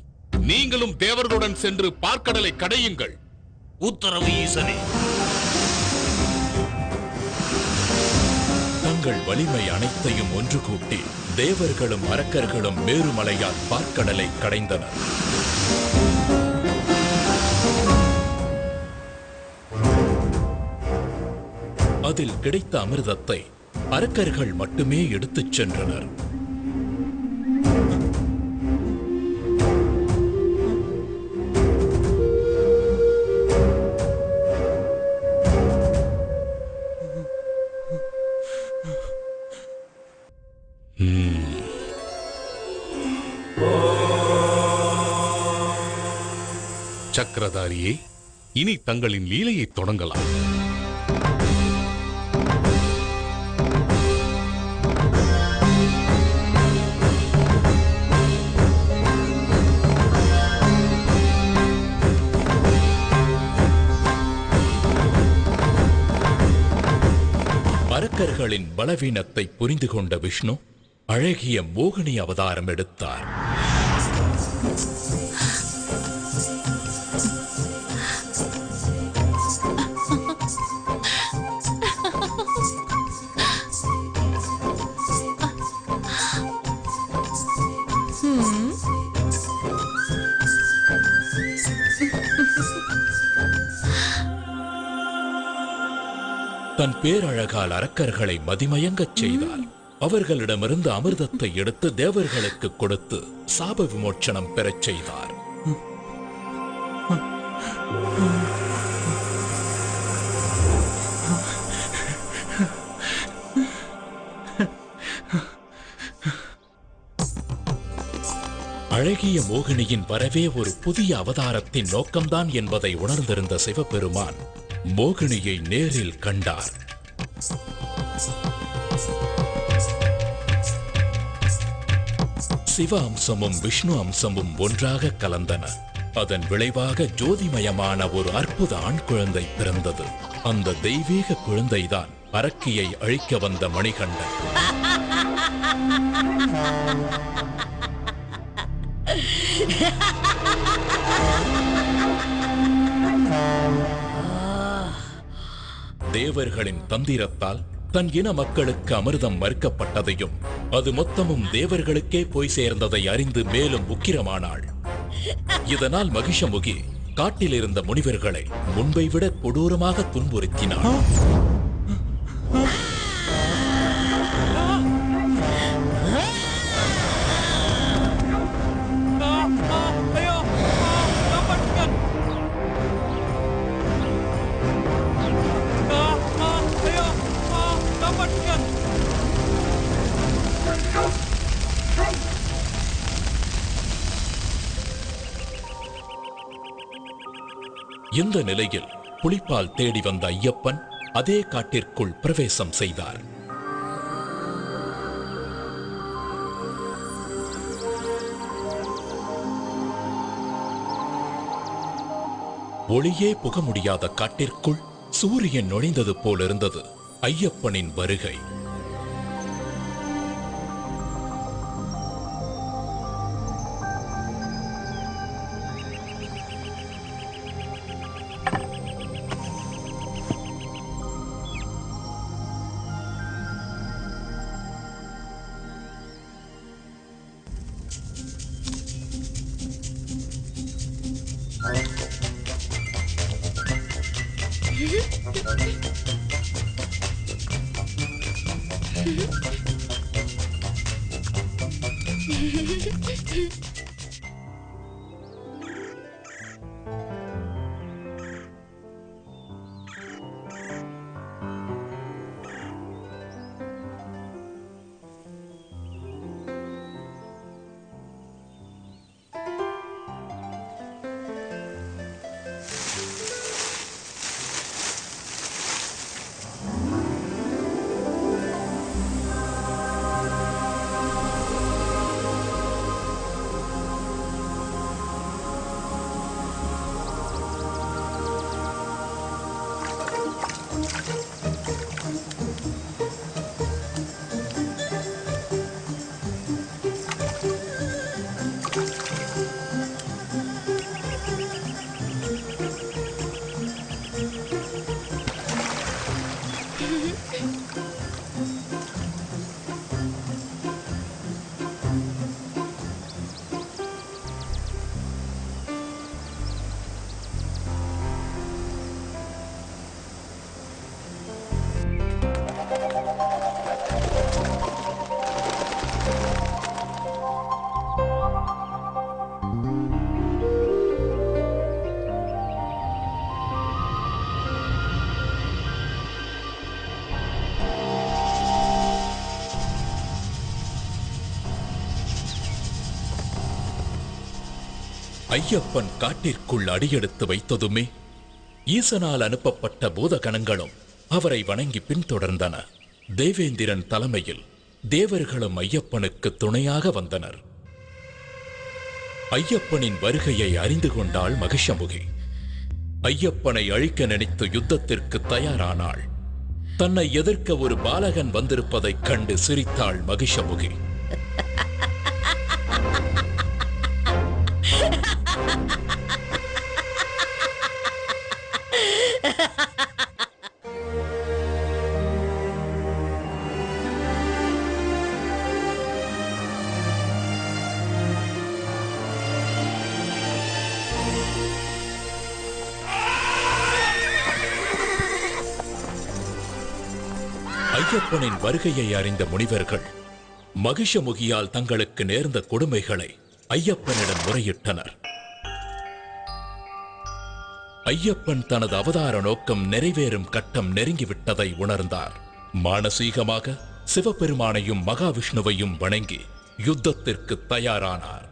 நீங்களும் தேவர்களுடன் சென்று பார்க்கடலை கடையுங்கள். உத்தரவு ஈசனே. தங்கள் வலிமை அனைத்தையும் ஒன்று கூட்டி தேவர்களும் அரக்கர்களும் மேருமலையால் பார்க்கடலை கடைந்தனர். அதில் கிடைத்த அமிர்தத்தை அரக்கர்கள் மட்டுமே எடுத்துச் சென்றனர். சக்கரதாரியே, இனி தங்களின் லீலையை தொடங்கலாம். அரக்கர்களின் பலவீனத்தை புரிந்து கொண்ட விஷ்ணு அழகிய மோகினி அவதாரம் எடுத்தார். தன் பேரழகால் அரக்கர்களை மதிமயங்கச் செய்தார். அவர்களிடமிருந்து அமிர்தத்தை எடுத்து தேவர்களுக்கு கொடுத்து சாப விமோச்சனம் பெறச் செய்தார். அழகிய மோகினியின் வரவே ஒரு புதிய அவதாரத்தின் நோக்கம்தான் என்பதை உணர்ந்திருந்த சிவபெருமான் மோகினியை நேரில் கண்டார். சிவ அம்சமும் விஷ்ணு அம்சமும் ஒன்றாக கலந்தன. அதன் விளைவாக ஜோதிமயமான ஒரு அற்புத ஆண் குழந்தை பிறந்தது. அந்த தெய்வீக குழந்தைதான் அரக்கியை அழிக்க வந்த மணிகண்டன். தேவர்களின் தந்திரத்தால் தன் இன மக்களுக்கு அமிர்தம் மறுக்கப்பட்டதையும் அது மொத்தமும் தேவர்களுக்கே போய் சேர்ந்ததை அறிந்து மேலும் உக்கிரமானாள். இதனால் மகிஷமுகி காட்டில் இருந்த முனிவர்களை முன்பை விட கொடூரமாக துன்புறுத்தினாள். இந்த நிலையில் புலிப்பால் தேடி வந்த ஐயப்பன் அதே காட்டிற்குள் பிரவேசம் செய்தார். ஒளியே புக முடியாத காட்டிற்குள் சூரியன் நுழைந்தது போல் இருந்தது ஐயப்பனின் வருகை. ஐயப்பன் காட்டிற்குள் அடியெடுத்து வைத்ததுமே ஈசனால் அனுப்பப்பட்ட பூதகணங்களும் அவரை வணங்கி பின்தொடர்ந்தன. தேவேந்திரன் தலைமையில் தேவர்களும் ஐயப்பனுக்கு துணையாக வந்தனர். ஐயப்பனின் வருகையை அறிந்து கொண்டாள் மகிஷமுகி. ஐயப்பனை அழிக்க நினைத்து யுத்தத்திற்கு தயாரானாள். தன்னை எதிர்க்க ஒரு பாலகன் வந்திருப்பதைக் கண்டு சிரித்தாள் மகிஷமுகி. ஐயப்பனின் வருகையை அறிந்த முனிவர்கள் மகிஷமுகியால் தங்களுக்கு நேர்ந்த கொடுமைகளை ஐயப்பனிடம் முறையிட்டனர். ஐயப்பன் தனது அவதார நோக்கம் நிறைவேறும் கட்டம் நெருங்கிவிட்டதை உணர்ந்தார். மானசீகமாக சிவபெருமானையும் மகாவிஷ்ணுவையும் வணங்கி யுத்தத்திற்கு தயாரானார்.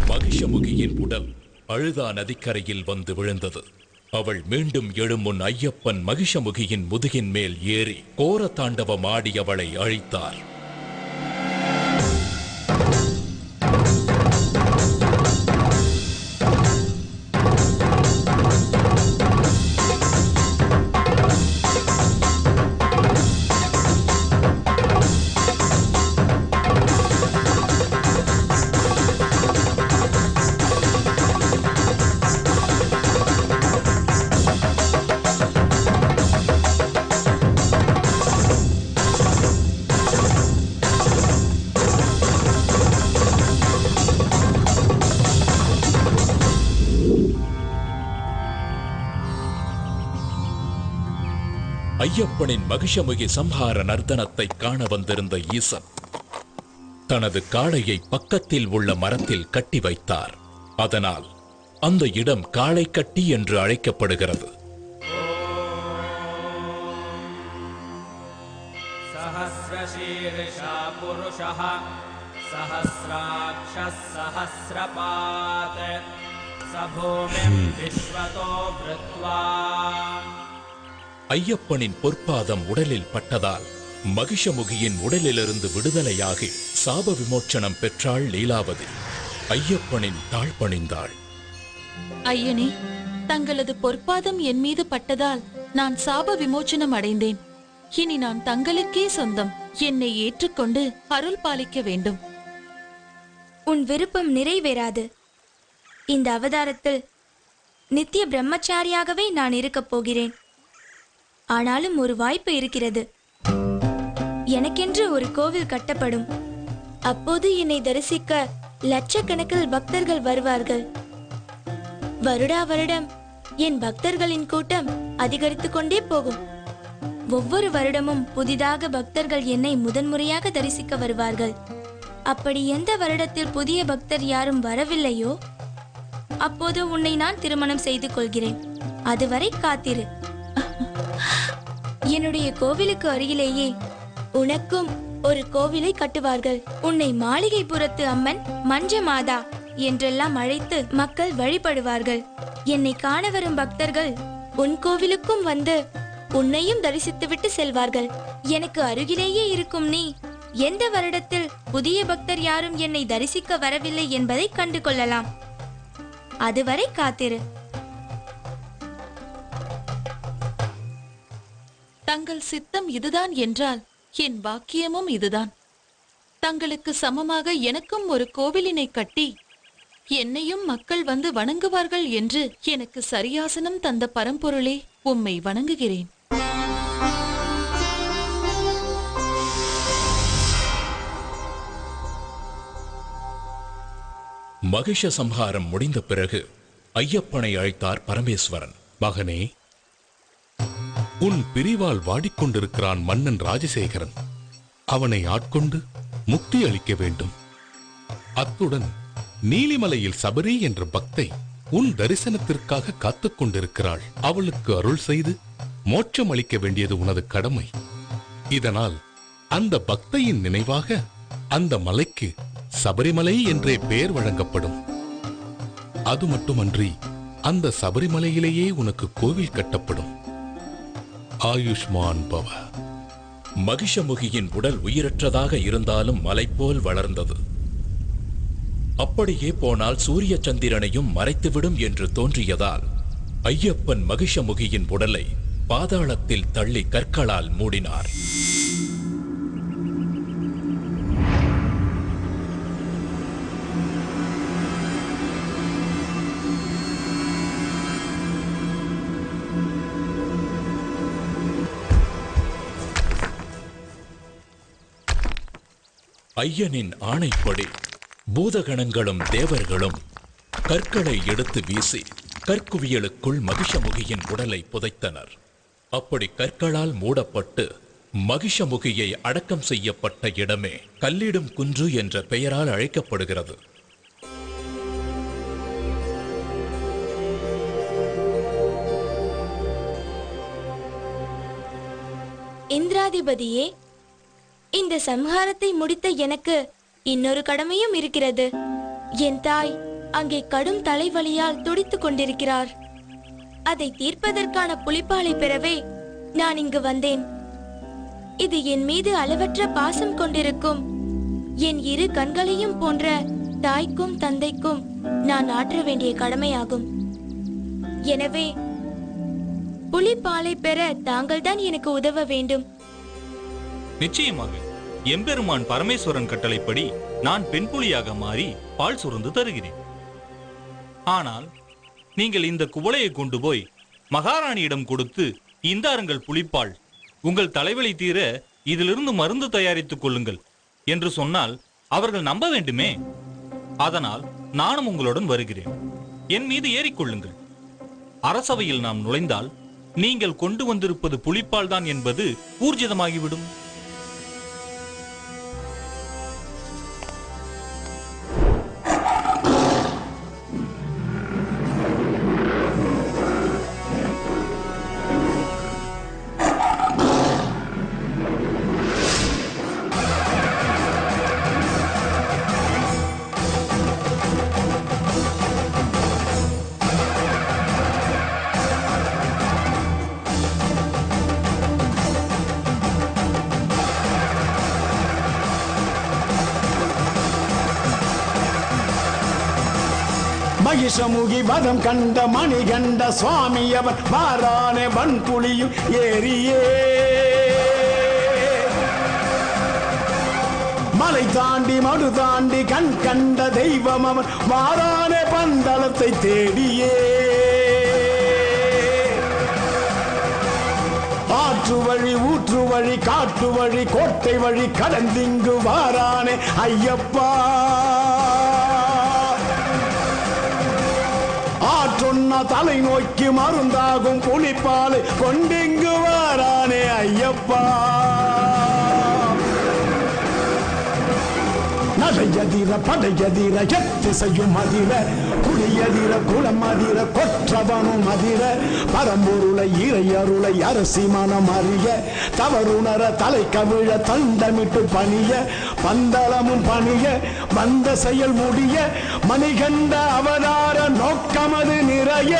மகிஷமுகியின் உடல் அழுதா நதிக்கரையில் வந்து விழுந்தது. அவள் மீண்டும் எழும் முன் ஐயப்பன் மகிஷமுகியின் முதுகின் மேல் ஏறி கோர தாண்டவமாடி அவளை அழித்தார். ஐயப்பனின் மகிஷமுகி சம்ஹார நர்த்தனத்தை காண வந்திருந்த ஈசன் தனது காளையை பக்கத்தில் உள்ள மரத்தில் கட்டி வைத்தார். அதனால் அந்த இடம் காளை கட்டி என்று அழைக்கப்படுகிறது. சஹஸ்ரசீர்ஷா புருஷः சஹஸ்ராக்ஷः சஹஸ்ரபாத் சபூமிம் விஸ்வதோ வ்ருத்வா. ஐயப்பனின் பொற்பாதம் உடலில் பட்டதால் மகிஷமுகியின் உடலிலிருந்து விடுதலையாகி சாப விமோச்சனம் பெற்றாள் லீலாவதி. ஐயப்பனின் தாழ் பணிந்தாள். ஐயனே, தங்களது பொற்பாதம் என் மீது பட்டதால் நான் சாப விமோச்சனம் அடைந்தேன். இனி நான் தங்களுக்கே சொந்தம். என்னை ஏற்றுக்கொண்டு அருள் பாலிக்க வேண்டும். உன் விருப்பம் நிறைவேறாது. இந்த அவதாரத்தில் நித்திய பிரம்மச்சாரியாகவே நான் இருக்கப் போகிறேன். ஆனாலும் ஒரு வாய்ப்பு இருக்கிறது. எனக்கென்று ஒரு கோவில் கட்டப்படும். அப்போது என்னை தரிசிக்க லட்சக்கணக்கில் பக்தர்கள் வருவார்கள். வருடா வருடம் என் பக்தர்களின் கூட்டம் அதிகரித்துக் கொண்டே போகும். ஒவ்வொரு வருடமும் புதிதாக பக்தர்கள் என்னை முதன்முறையாக தரிசிக்க வருவார்கள். அப்படி எந்த வருடத்தில் புதிய பக்தர் யாரும் வரவில்லையோ அப்போது உன்னை நான் திருமணம் செய்து கொள்கிறேன். அதுவரை காத்திரு. என்னுடைய கோவிலுக்கு அருகிலேயே உனக்கும் ஒரு கோவிலை கட்டுவார்கள். உன்னை மாளிகைபுரத்து அம்மன் மஞ்ச மாதா என்றெல்லாம் அழைத்து மக்கள் வழிபடுவார்கள். என்னை காண வரும் பக்தர்கள் உன் கோவிலுக்கும் வந்து உன்னையும் தரிசித்துவிட்டு செல்வார்கள். எனக்கு அருகிலேயே இருக்கும் நீ எந்த வருடத்தில் புதிய பக்தர் யாரும் என்னை தரிசிக்க வரவில்லை என்பதை கண்டு கொள்ளலாம். அதுவரை காத்திரு. தங்கள் சித்தம் இதுதான் என்றால் என் பாக்கியமும் இதுதான். தங்களுக்கு சமமாக எனக்கும் ஒரு கோவிலினை கட்டி என்னையும் மக்கள் வந்து வணங்குவார்கள் என்று எனக்கு சரியாசனம் தந்த பரம்பொருளே, உம்மை வணங்குகிறேன். மகிஷ சம்ஹாரம் முடிந்த பிறகு ஐயப்பனை அழைத்தார் பரமேஸ்வரன். மகனே, உன் பிரிவால் வாடிக்கொண்டிருக்கிறான் மன்னன் ராஜசேகரன். அவனை ஆட்கொண்டு முக்தி அளிக்க வேண்டும். அத்துடன் நீலிமலையில் சபரி என்ற பக்தை உன் தரிசனத்திற்காக காத்துக் கொண்டிருக்கிறாள். அவளுக்கு அருள் செய்து மோட்சம் அளிக்க வேண்டியது உனது கடமை. இதனால் அந்த பக்தையின் நினைவாக அந்த மலைக்கு சபரிமலை என்றே பெயர் வழங்கப்படும். அது மட்டுமன்றி அந்த சபரிமலையிலேயே உனக்கு கோவில் கட்டப்படும். ஆயுஷ்மான் பவ. மகிஷமுகியின் உடல் உயிரற்றதாக இருந்தாலும் மலை போல் வளர்ந்தது. அப்படியே போனால் சூரிய சந்திரனையும் மறைத்துவிடும் என்று தோன்றியதால் ஐயப்பன் மகிஷமுகியின் உடலை பாதாளத்தில் தள்ளி கற்களால் மூடினார். ஐயனின் ஆணைப்படி பூதகணங்களும் தேவர்களும் கற்களை எடுத்து வீசி கற்குவியலுக்குள் மகிஷமுகியின் உடலை புதைத்தனர். அப்படி கற்களால் மூடப்பட்டு மகிஷமுகியை அடக்கம் செய்யப்பட்ட இடமே கல்லிடும் குன்று என்ற பெயரால் அழைக்கப்படுகிறது. இந்திராதிபதியே, இந்த சம்ஹாரத்தை முடித்த எனக்கு இன்னொரு கடமையும் இருக்கிறது. என் தாய் அங்கே கடும் தலைவலியால் துடித்துக் கொண்டிருக்கிறார். அதை தீர்ப்பதற்கான புலிப்பாலை பெறவே நான் இங்கு வந்தேன். இது என் மீது அளவற்ற பாசம் கொண்டிருக்கும் என் இரு கண்களையும் போன்ற தாய்க்கும் தந்தைக்கும் நான் ஆற்ற வேண்டிய கடமையாகும். எனவே புலிப்பாலை பெற தாங்கள்தான் எனக்கு உதவ வேண்டும். நிச்சயமாக. எம்பெருமான் பரமேஸ்வரன் கட்டளைப்படி நான் பெண் புலியாக மாறி பால் சுரந்து தருகிறேன். ஆனால் நீங்கள் இந்த குவளையை கொண்டு போய் மகாராணியிடம் கொடுத்து, இந்தாருங்கள் புலிப்பால், உங்கள் தலைவலி தீர இதிலிருந்து மருந்து தயாரித்துக் கொள்ளுங்கள் என்று சொன்னால் அவர்கள் நம்ப வேண்டுமே. அதனால் நானும் உங்களுடன் வருகிறேன். என் மீது ஏறிக்கொள்ளுங்கள். அரசவையில் நாம் நுழைந்தால் நீங்கள் கொண்டு வந்திருப்பது புலிப்பால் தான் என்பது ஊர்ஜிதமாகிவிடும். மகிஷமுகி வதம் கண்ட மணிகண்ட சுவாமி அவர் வாரானே வன்புலியும் ஏறியே மலை தாண்டி மடு தாண்டி கண் கண்ட தெய்வம் அவர் வாரானே பந்தளத்தை தேடியே ஆற்று வழி ஊற்று வழி காட்டு வழி கோட்டை வழி கடந்திங்கு வாரானே ஐயப்பா ஆற்றொன்னா தலை நோக்கி மருந்தாகும் புலிப்பாலை கொண்டிங்கு வாரானே ஐயப்பா நடையதிர படையதிர எத்திசையும் அதிர குடியதிர குளம் அதிர கொற்றவனும் அதிர பரம்பொருளை இறை அருளை அரசி மனம் அறிய தவறுணர தலை கவிழ தண்டமிட்டு பணிய பந்தளமும் பணிய வந்த செயல் முடிய மணிகண்ட அவதார நோக்கமது நிறைய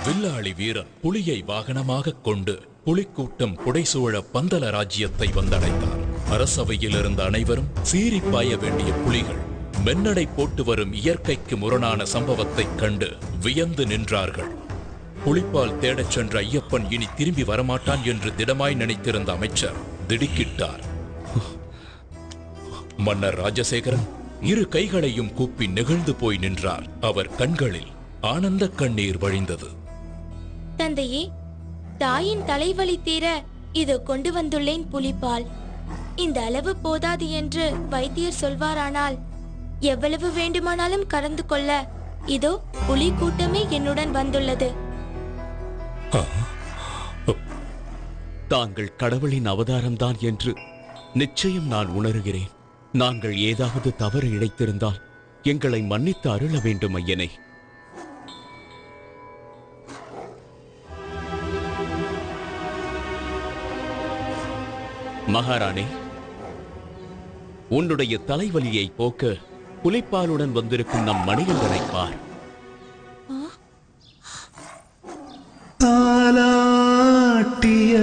வில்லாளி வீரன் புலியை வாகனமாக கொண்டு புலிக்கூட்டம் புடைசூழ பந்தல ராஜ்யத்தை வந்தடைந்தார். அரசவையில் இருந்த அனைவரும் சீறி பாய வேண்டிய புலிகள் மென்னடை போட்டு வரும் இயற்கைக்கு முரணான சம்பவத்தைக் கண்டு வியந்து நின்றார்கள். புலிப்பால் தேடச் சென்ற ஐயப்பன் இனி திரும்பி வரமாட்டான் என்று திடமாய் நினைத்திருந்த அமைச்சர் திடுக்கிட்டார். மன்னர் ராஜசேகரன் இரு கைகளையும் கூப்பி நெகிழ்ந்து போய் நின்றார். அவர் கண்களில் ஆனந்த கண்ணீர் வழிந்தது. தந்தையே, தாயின் தலைவலி தீர இதோ கொண்டு வந்துள்ளேன் புலிப்பால். இந்த அளவு போதாது என்று வைத்தியர் சொல்வாரானால் எவ்வளவு வேண்டுமானாலும் கலந்து கொள்ள இதோ புலி கூட்டமே என்னுடன் வந்துள்ளது. தாங்கள் கடவுளின் அவதாரம்தான் என்று நிச்சயம் நான் உணர்கிறேன். நாங்கள் ஏதாவது தவறு இழைத்திருந்தால் எங்களை மன்னித்து அருள வேண்டும் ஐயனே. மகாராணி, உன்னுடைய தலைவலியை போக்க புலிப்பாலுடன் வந்திருக்கும் நம் மணிகண்டனை பார். தாலாட்டிய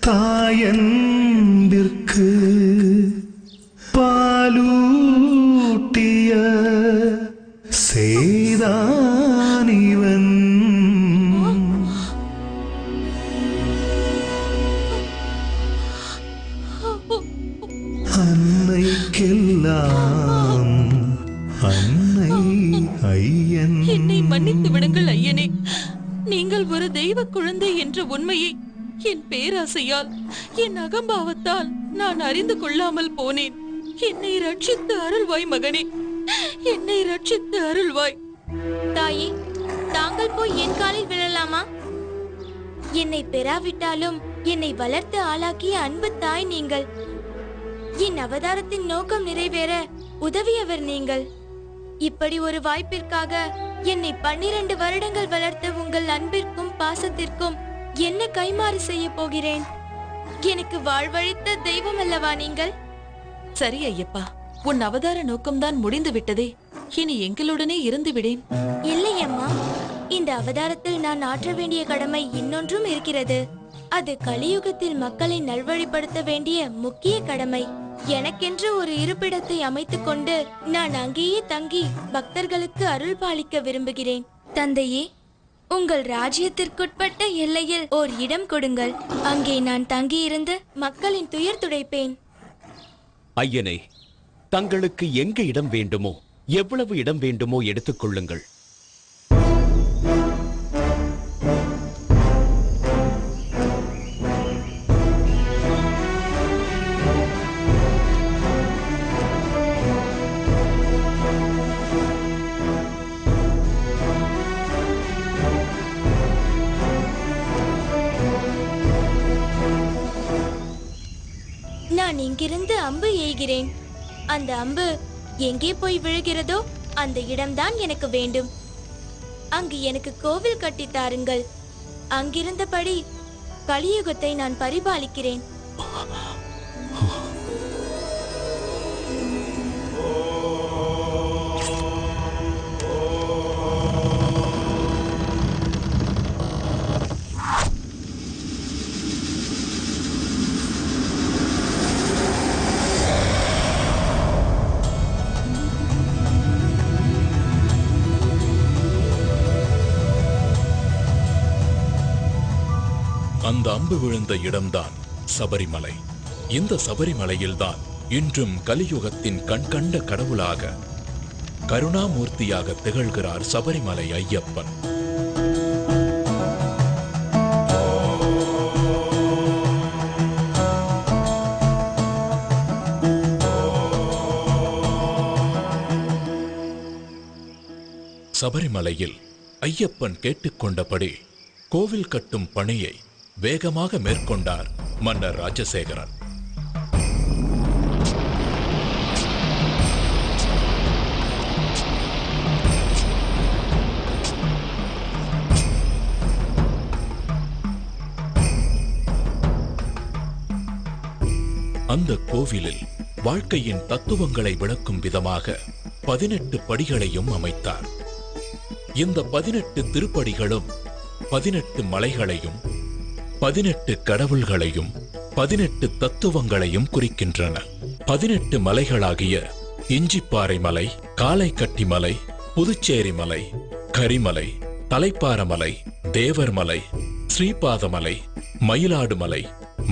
தாயன்பிற்கு பாலூட்டிய சேதானிவன் அன்னைக்கெல்லாம் அன்னை ஐயன். என்னை மன்னித்து விடுங்கள் ஐயனே. நீங்கள் ஒரு தெய்வ குழந்தை என்ற உண்மையை என் பேராசையால், என் அகம்பாவத்தால் நான் அறிந்து கொள்ளாமல் போனேன். என்னை ரட்சித்து அருள்வாய் மகனே, என்னை ரட்சித்து அருள்வாய். தாயே, தாங்கள் போய் என் காலில் விழலாமா? என்னை பெறாவிட்டாலும் என்னை வளர்த்து ஆளாக்கிய அன்பு தாய் நீங்கள். என் அவதாரத்தின் நோக்கம் நிறைவேற உதவியவர் நீங்கள். இப்படி ஒரு வாய்ப்பிற்காக என்னை 12 வருடங்கள் வளர்த்த உங்கள் அன்பிற்கும் பாசத்திற்கும் என்ன கைமாறு செய்ய போகிறேன்? எனக்கு வாழ்வழித்த தெய்வம் அல்லவா நீங்கள்? சரி ஐயப்பா, உன் அவதார நோக்கம்தான் முடிந்து விட்டதே. இனி எங்களுடனே இருந்து விடேன். இல்லை அம்மா, இந்த அவதாரத்தில் நான் ஆற்ற வேண்டிய கடமை இன்னொன்றும் இருக்கிறது. அது கலியுகத்தில் மக்களை நல்வழிப்படுத்த வேண்டிய முக்கிய கடமை. எனக்கென்று ஒரு இருப்பிடத்தை அமைத்துக் கொண்டு நான் அங்கேயே தங்கி பக்தர்களுக்கு அருள் பாலிக்க விரும்புகிறேன். தந்தையே, உங்கள் ராஜ்யத்திற்குட்பட்ட எல்லையில் ஓர் இடம் கொடுங்கள். அங்கே நான் தங்கியிருந்து மக்களின் துயர் துடைப்பேன். ஐயனே, தங்களுக்கு எங்க இடம் வேண்டுமோ, எவ்வளவு இடம் வேண்டுமோ எடுத்துக் கொள்ளுங்கள். நான் இங்கிருந்து அம்பு எய்கிறேன். அந்த அம்பு எங்கே போய் விழுகிறதோ அந்த இடம்தான் எனக்கு வேண்டும். அங்கு எனக்கு கோவில் கட்டி தாருங்கள். அங்கிருந்தபடி கலியுகத்தை நான் பரிபாலிக்கிறேன். அந்த அம்பு விழுந்த இடம்தான் சபரிமலை. இந்த சபரிமலையில்தான் இன்றும் கலியுகத்தின் கண்கண்ட கடவுளாக, கருணாமூர்த்தியாக திகழ்கிறார் சபரிமலை ஐயப்பன். சபரிமலையில் ஐயப்பன் கேட்டுக்கொண்டபடி கோவில் கட்டும் பணியை வேகமாக மேற்கொண்டார் மன்னர் ராஜசேகரன். அந்த கோவிலில் வாழ்க்கையின் தத்துவங்களை விளக்கும் விதமாக 18 படிகளையும் அமைத்தார். இந்த 18 திருப்படிகளும் 18 மலைகளையும் 18 கடவுள்களையும் 18 தத்துவங்களையும் குறிக்கின்றன. 18 மலைகளாகிய இஞ்சிப்பாறை மலை, காலைக்கட்டி மலை, புதுச்சேரி மலை, கரிமலை, தலைப்பார மலை, தேவர் மலை, ஸ்ரீபாதமலை, மயிலாடு மலை,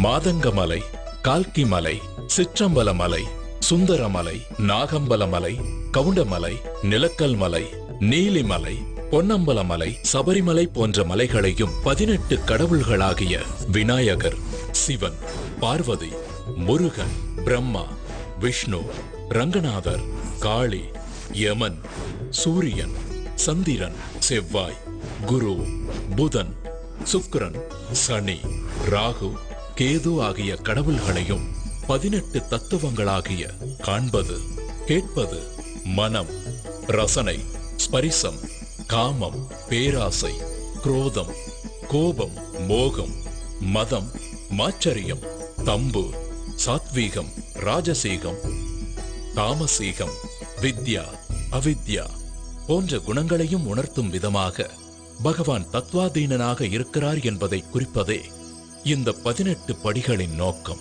மாதங்கமலை, கால்கிமலை, சிற்றம்பலமலை, சுந்தரமலை, நாகம்பலமலை, கவுண்டமலை, நிலக்கல்மலை, நீலிமலை, பொன்னம்பலமலை, சபரிமலை போன்ற மலைகளையும் 18 கடவுள்களாகிய விநாயகர், சிவன், பார்வதி, முருகன், பிரம்மா, விஷ்ணு, ரங்கநாதர், காளி, யமன், சூரியன், சந்திரன், செவ்வாய், குரு, புதன், சுக்கிரன், சனி, ராகு, கேது ஆகிய கடவுள்களையும் 18 தத்துவங்களாகிய காண்பது, கேட்பது, மனம், ரசனை, ஸ்பரிசம், காமம், பேராசை, குரோதம், கோபம், மோகம், மதம், மாச்சரியம், தம்பு, சாத்வீகம், ராஜசீகம், தாமசீகம், வித்யா, அவித்யா போன்ற குணங்களையும் உணர்த்தும் விதமாக பகவான் தத்வாதீனனாக இருக்கிறார் என்பதை குறிப்பதே இந்த 18 படிகளின் நோக்கம்.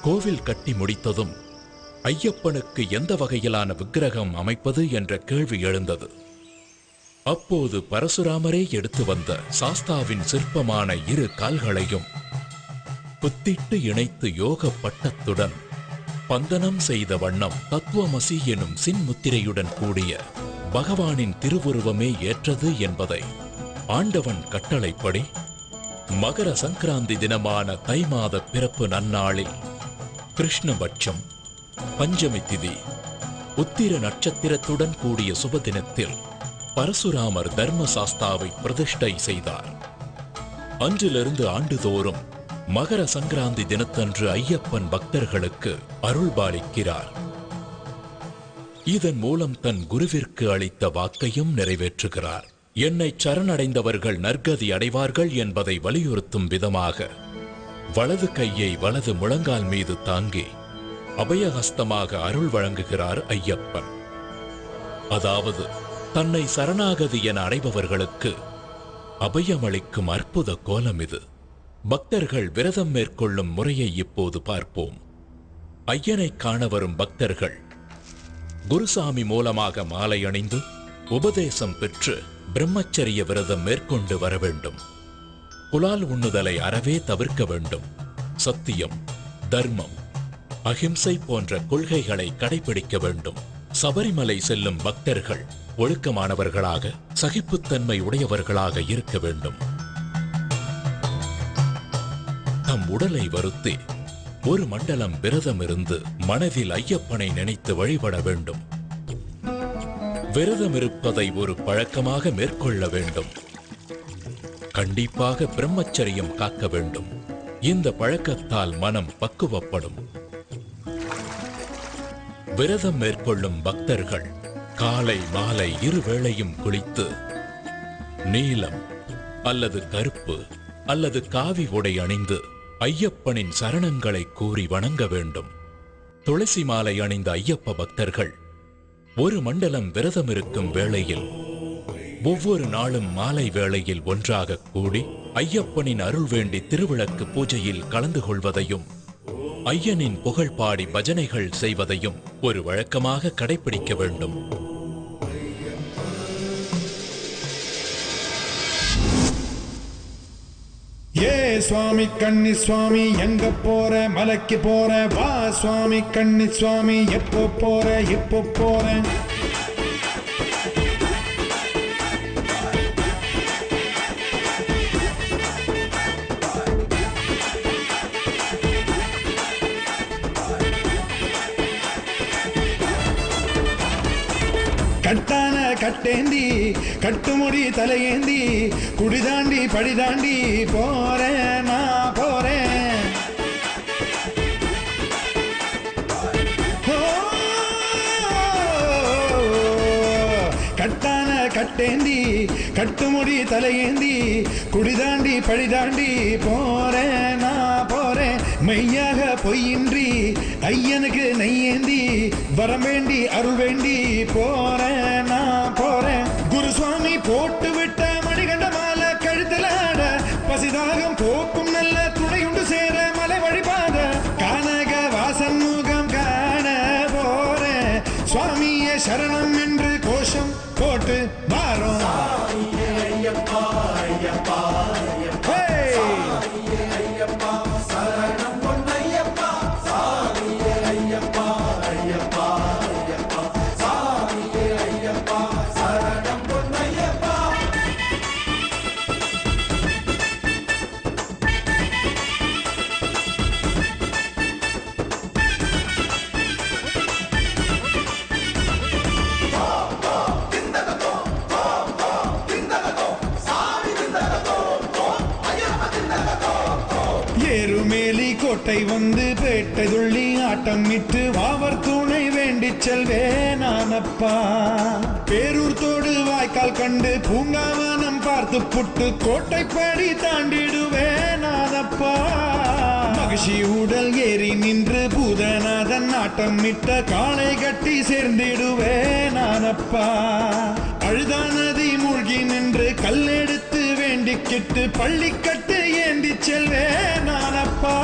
கோவில் கட்டி முடித்ததும் ஐயப்பனுக்கு எந்த வகையிலான விக்கிரகம் அமைப்பது என்ற கேள்வி எழுந்தது. அப்போது பரசுராமரே எடுத்து வந்த சாஸ்தாவின் சிற்பமான 2 கால்களையும் புத்திட்டு இணைத்து யோக பட்டத்துடன் பந்தனம் செய்த வண்ணம் தத்துவமசி எனும் சின்முத்திரையுடன் கூடிய பகவானின் திருவுருவமே ஏற்றது என்பதை ஆண்டவன் கட்டளைப்படி மகர சங்கராந்தி தினமான தை மாத பிறப்பு நன்னாளில் கிருஷ்ணபட்சம் பஞ்சமி திதி உத்திர நட்சத்திரத்துடன் கூடிய சுபதினத்தில் பரசுராமர் தர்மசாஸ்தாவை பிரதிஷ்டை செய்தார். அன்றிலிருந்து ஆண்டுதோறும் மகர சங்கராந்தி தினத்தன்று ஐயப்பன் பக்தர்களுக்கு அருள்பாலிக்கிறார். இதன் மூலம் தன் குருவிற்கு அளித்த வாக்கையும் நிறைவேற்றுகிறார். என்னை சரணடைந்தவர்கள் நற்கதி அடைவார்கள் என்பதை வலியுறுத்தும் விதமாக வலது கையை வலது முழங்கால் மீது தாங்கி அபயஹஸ்தமாக அருள் வழங்குகிறார் ஐயப்பன். அதாவது தன்னை சரணாகதி என அடைபவர்களுக்கு அபயமளிக்கும் அற்புத கோலம் இது. பக்தர்கள் விரதம் மேற்கொள்ளும் முறையை இப்போது பார்ப்போம். ஐயனை காண வரும் பக்தர்கள் குருசாமி மூலமாக மாலை அணிந்து உபதேசம் பெற்று பிரம்மச்சரிய விரதம் மேற்கொண்டு வர வேண்டும். புலால் உண்ணுதலை அறவே தவிர்க்க வேண்டும். சத்தியம், தர்மம், அகிம்சை போன்ற கொள்கைகளை கடைபிடிக்க வேண்டும். சபரிமலை செல்லும் பக்தர்கள் ஒழுக்கமானவர்களாக சகிப்புத்தன்மை உடையவர்களாக இருக்க வேண்டும். தம் உடலை வருத்தி 1 மண்டலம் விரதம் இருந்து மனதில் ஐயப்பனை நினைத்து வழிபட வேண்டும். விரதம் இருப்பதை ஒரு பழக்கமாக மேற்கொள்ள வேண்டும். கண்டிப்பாக பிரம்மச்சரியம் காக்க வேண்டும். இந்த பழக்கத்தால் மனம் பக்குவப்படும். விரதம் மேற்கொள்ளும் பக்தர்கள் காலை மாலை 2 வேளையும் குளித்து நீலம் அல்லது கருப்பு அல்லது காவி உடை அணிந்து ஐயப்பனின் சரணங்களை கூறி வணங்க வேண்டும். துளசி மாலை அணிந்த ஐயப்ப பக்தர்கள் 1 மண்டலம் விரதம் இருக்கும் வேளையில் ஒவ்வொரு நாளும் மாலை வேளையில் ஒன்றாக கூடி ஐயப்பனின் அருள் வேண்டி திருவிளக்கு பூஜையில் கலந்து கொள்வதையும் ஐயனின் புகழ் பாடி பஜனைகள் செய்வதையும் ஒரு வழக்கமாக கடைபிடிக்க வேண்டும். ஏ சுவாமி கண்ணி சுவாமி எங்க போற மலைக்கு போற வா சுவாமி கண்ணி சுவாமி எப்போ போற இப்போ போற கட்டான கட்டேந்தி கட்டுமுடி தலையேந்தி குடிதாண்டி படிதாண்டி போறேன் நான் போறேன். கட்டான கட்டேந்தி கட்டுமுடி தலையேந்தி குடிதாண்டி படிதாண்டி போறேன் நான் போறேன். மெய்யாக பொய்யின்றி ஐயனுக்கு நெய்யேந்தி வரம் வேண்டி அருள் வேண்டி போறேன் நான் போறேன். குருசுவாமி போட்டு விட்ட மணிகண்ட மாலை கழுத்தில் ஆட பசிதாகம் போக்கும் நல்ல துணையுண்டு சேர மலை வழிபாத கானக வாசன் முகம் காண போறேன். சுவாமியே சரணம் என்று கோஷம் போட்டு மாறும். ஐயப்பா ஐயப்பா ஏறுமேலி கோட்டை வந்து பேட்டை துள்ளி ஆட்டம் இட்டு வாவர் துணை வேண்டி செல்வேன் நானப்பா. பேரூர் தோடு வாய்க்கால் கண்டு பூங்காவனம் பார்த்து புட்டு கோட்டைப்படி தாண்டிடுவேன் நானப்பா. மகிழ்ச்சி உடல் ஏறி நின்று பூதநாதன் ஆட்டம் இட்ட காளை கட்டி சேர்ந்திடுவேன் நானப்பா. அழுதா நதி மூழ்கி நின்று கல்லெடுத்து வேண்டிக்கிட்டு பள்ளிக்கட்டு ஏந்தி செல்வேன் நானப்பா.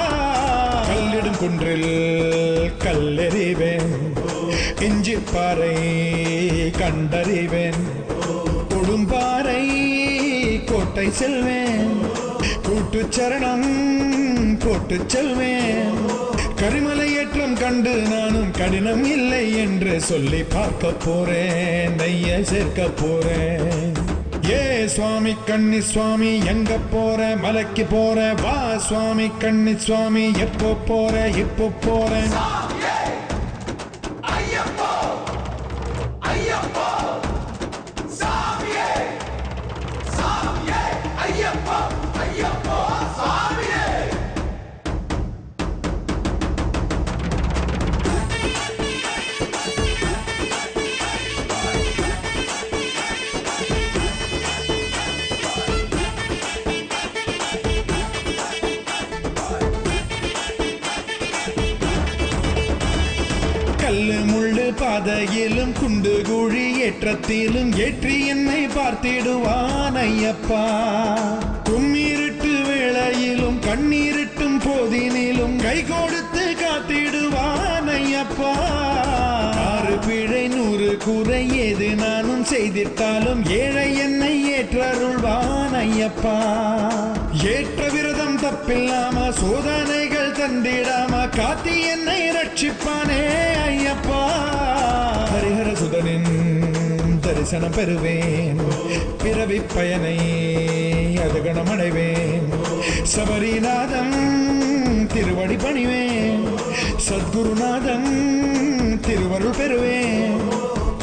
கல்லிடும் குன்றில் கல்லெறிவேன், இஞ்சி பாறை கண்டறிவேன், கொடும்பாறை கோட்டை செல்வேன், கூட்டு சரணம் போட்டு செல்வேன். கரிமலை ஏற்றம் கண்டு நானும் கடினம் இல்லை என்று சொல்லி பார்க்க போறேன், நெய்ய சேர்க்க போறேன். ஏ சுவாமி கன்னி சுவாமி எங்க போற, மலைக்கு போற, வா சுவாமி கன்னி சுவாமி எப்போ போற, இப்போ போறேன். கல்லு முள்ளு பாதையிலும் குண்டு குழி ஏற்றத்திலும் ஏற்றி என்னை பார்த்திடுவான் ஐயப்பா. கும்மிருட்டு வேளையிலும் கண்ணீரிட்டும் போதினிலும் கை கொடுத்து காத்திடுவான் ஐயப்பா. 6 பிழை 100 குறை ஏது நானும் செய்திட்டாலும் ஏழை என்னை ஏற்றருள்வான் ஐயப்பா. ஏற்ற விரதம் தப்பில்லாம சோதனைகள் தந்திடாம காத்தி என்னை ரட்சிப்பானே ஐயப்பா. ஹரிஹர சுதனின் தரிசனம் பெறுவேன், பிறவி பயனை அதுகணம் அடைவேன். சபரிநாதன் திருவடி பணிவேன், சத்குருநாதன் திருவருள் பெறுவேன்.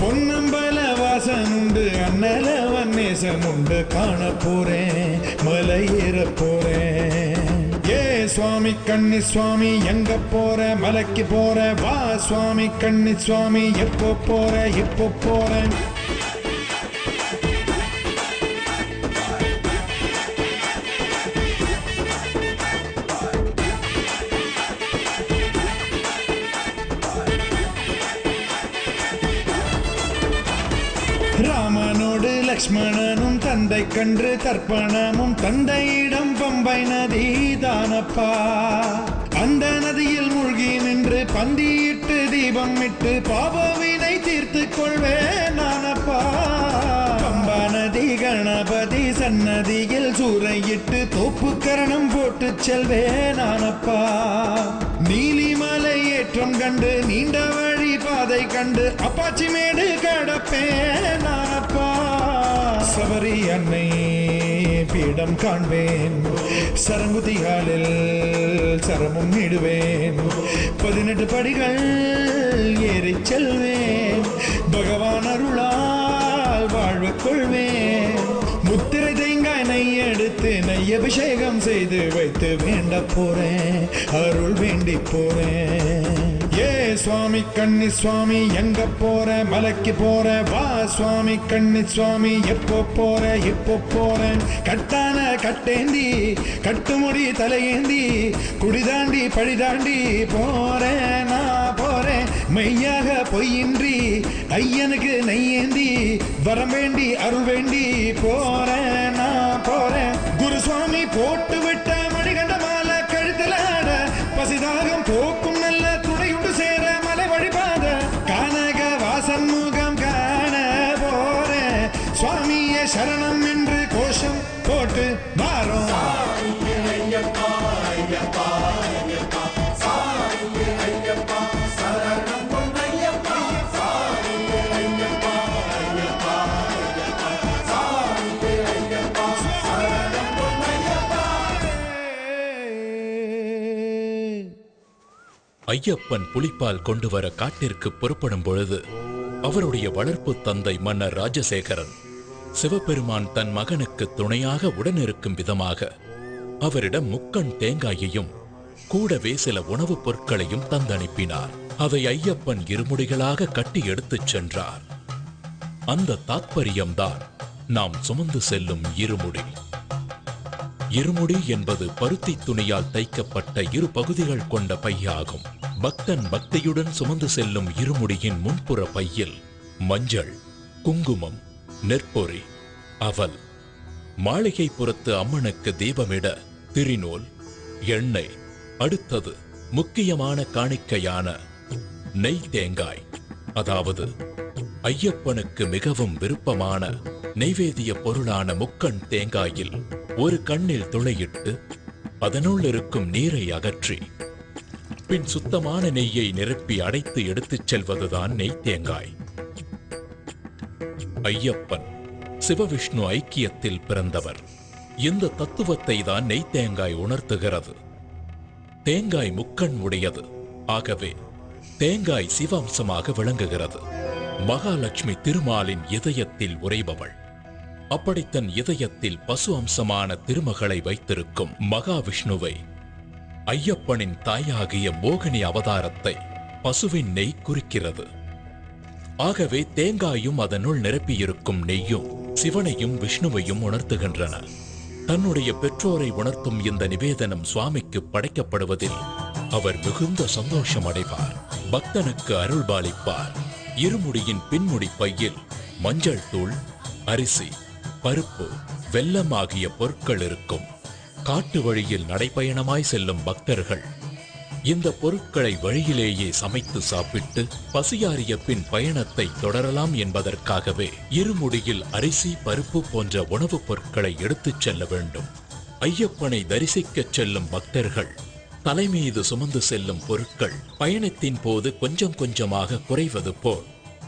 பொன்னம்பல வாசன் உண்டு, அண்ணலவன் நேசம் உண்டு, காண போறேன், மலை ஏற போறேன். ஏ சுவாமி கன்னி சுவாமி எங்க போற, மலைக்கு போற, வா சுவாமி கன்னி சுவாமி எப்போ போற, இப்போ போறேன். ராமனோடு லக்ஷ்மணனும் தந்தை கன்று தர்ப்பணமும் தந்தையிடம் பம்பை நதி தானப்பா. அந்த நதியில் மூழ்கி நின்று பந்தியிட்டு தீபம் இட்டு பாபவினை தீர்த்து கொள்வேன் நானப்பா. பம்பா நதி கணபதி சன்னதியில் சூறையிட்டு தோப்பு கரணம் போட்டு செல்வேன் நானப்பா. நீலிமலை ஏற்றம் கண்டு நீண்ட வழி பாதை கண்டு அப்பாச்சி மேடு கடப்பேன் நானப்பா. சபரி அன்னை பீடம் காண்பேன், சரங்குதிகாலில் சரமும் இடுவேன். 18 படிகள் ஏறி செல்வேன், பகவான் அருளால் வாழ்வு கொள்வேன். முத்திரை தேங்காய் நெய் எடுத்து நெய் அபிஷேகம் செய்து வைத்து வேண்ட போறேன், அருள் வேண்டி போறேன். ஏ சுவாமி கன்னி சுவாமி எங்க போற, மலைக்கு போற, வா சுவாமி கன்னி சுவாமி எப்போ போற, இப்போ போறேன். கட்டான கட்டேந்தி கட்டுமுடி தலையேந்தி குடிதாண்டி பழிதாண்டி போறேன், நான் போறேன். மெய்யாக பொய்யின்றி ஐயனுக்கு நெய்யேந்தி வரம் வேண்டி அருள் வேண்டி போறேன், நான் போறேன். குருசுவாமி போட்டு விட்ட மணிகண்ட மாலை கழுத்துல ஆட, பசிதாகம் போக்கும் நல்ல துணையுண்டு சேர மலை வழிபாத கானக வாசன் முகம் காண போறேன். சுவாமியே சரணம் என்று கோஷம் போட்டு வாரோம். ஐயப்பன் புலிப்பால் கொண்டு வர காட்டிற்கு புறப்படும் பொழுது அவருடைய வளர்ப்பு தந்தை மன்னர் ராஜசேகரன் சிவபெருமான் தன் மகனுக்கு துணையாக உடனிருக்கும் விதமாக அவரிடம் முக்கண் தேங்காயையும் கூடவே சில உணவுப் பொருட்களையும் தந்தனுப்பினார். அதை ஐயப்பன் இருமுடிகளாக கட்டி எடுத்துச் சென்றார். அந்த தாத்பரியம்தான் நாம் சுமந்து செல்லும் இருமுடி. இருமுடி என்பது பருத்தி துணியால் தைக்கப்பட்ட இரு பகுதிகள் கொண்ட பையாகும். பக்தன் பக்தியுடன் சுமந்து செல்லும் இருமுடியின் முன்புற பையில் மஞ்சள், குங்குமம், நெற்பொறி, அவல், மாளிகைப்புறத்து அம்மனுக்கு தீபமிட திரிநூல், எண்ணெய், அடுத்தது முக்கியமான காணிக்கையான நெய் தேங்காய், அதாவது ஐயப்பனுக்கு மிகவும் விருப்பமான நெய்வேதிய பொருளான முக்கண் தேங்காயில் ஒரு கண்ணில் துளையிட்டு அதனுள் இருக்கும் நீரை அகற்றி பின் சுத்தமான நெய்யை நிரப்பி அடைத்து எடுத்துச் செல்வதுதான் நெய் தேங்காய். ஐயப்பன் சிவவிஷ்ணு ஐக்கியத்தில் பிறந்தவர். இந்த தத்துவத்தை தான் நெய் தேங்காய் உணர்த்துகிறது. தேங்காய் முக்கண் உடையது, ஆகவே தேங்காய் சிவாம்சமாக விளங்குகிறது. மகாலட்சுமி திருமாலின் இதயத்தில் உறைபவள். அப்படி தன் இதயத்தில் பசு அம்சமான திருமகளை வைத்திருக்கும் மகாவிஷ்ணுவை ஐயப்பனின் தாயாகிய மோகினி அவதாரத்தை பசுவின் நெய் குறிக்கிறது. ஆகவே தேங்காயும் அதனுள் நிரப்பியிருக்கும் நெய்யும் சிவனையும் விஷ்ணுவையும் உணர்த்துகின்றன. தன்னுடைய பெற்றோரை உணர்த்தும் இந்த நிவேதனம் சுவாமிக்கு படைக்கப்படுவதில் அவர் மிகுந்த சந்தோஷம் அடைவார். பக்தனுக்கு அருள்பாலிப்பார். இருமுடியின் பின்முடி பையில் மஞ்சள் தூள், அரிசி, பருப்பு, வெல்லம் ஆகிய பொருட்கள் இருக்கும். காட்டு வழியில் நடைபயணமாய் செல்லும் பக்தர்கள் இந்த பொருட்களை வழியிலேயே சமைத்து சாப்பிட்டு பசியாறிய பின் பயணத்தை தொடரலாம் என்பதற்காகவே இருமுடியில் அரிசி, பருப்பு போன்ற உணவுப் பொருட்களை எடுத்துச் செல்ல வேண்டும். ஐயப்பனை தரிசிக்கச் செல்லும் பக்தர்கள் தலைமீது சுமந்து செல்லும் பொருட்கள் பயணத்தின் போது கொஞ்சம் கொஞ்சமாக குறைவது போல்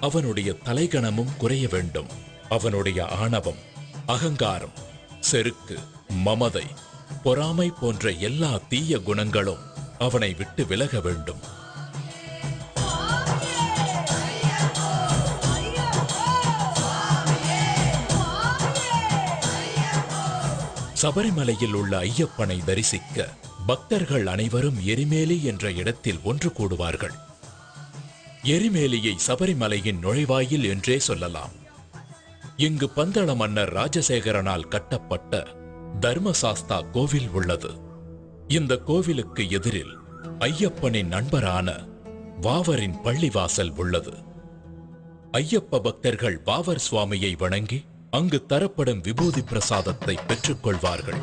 அவனுடைய தலைகணமும் குறைய வேண்டும். அவனுடைய ஆணவம், அகங்காரம், செருக்கு, மமதை, பொறாமை போன்ற எல்லா தீய குணங்களும் அவனை விட்டு விலக வேண்டும். சபரிமலையில் உள்ள ஐயப்பனை தரிசிக்க பக்தர்கள் அனைவரும் எரிமேலி என்ற இடத்தில் ஒன்று கூடுவார்கள். எரிமேலியை சபரிமலையின் நுழைவாயில் என்றே சொல்லலாம். இங்கு பந்தள மன்னர் ராஜசேகரனால் கட்டப்பட்ட தர்மசாஸ்தா கோவில் உள்ளது. இந்த கோவிலுக்கு எதிரில் ஐயப்பனின் நண்பரான வாவரின் பள்ளிவாசல் உள்ளது. ஐயப்ப பக்தர்கள் வாவர் சுவாமியை வணங்கி அங்கு தரப்படும் விபூதி பிரசாதத்தை பெற்றுக் கொள்வார்கள்.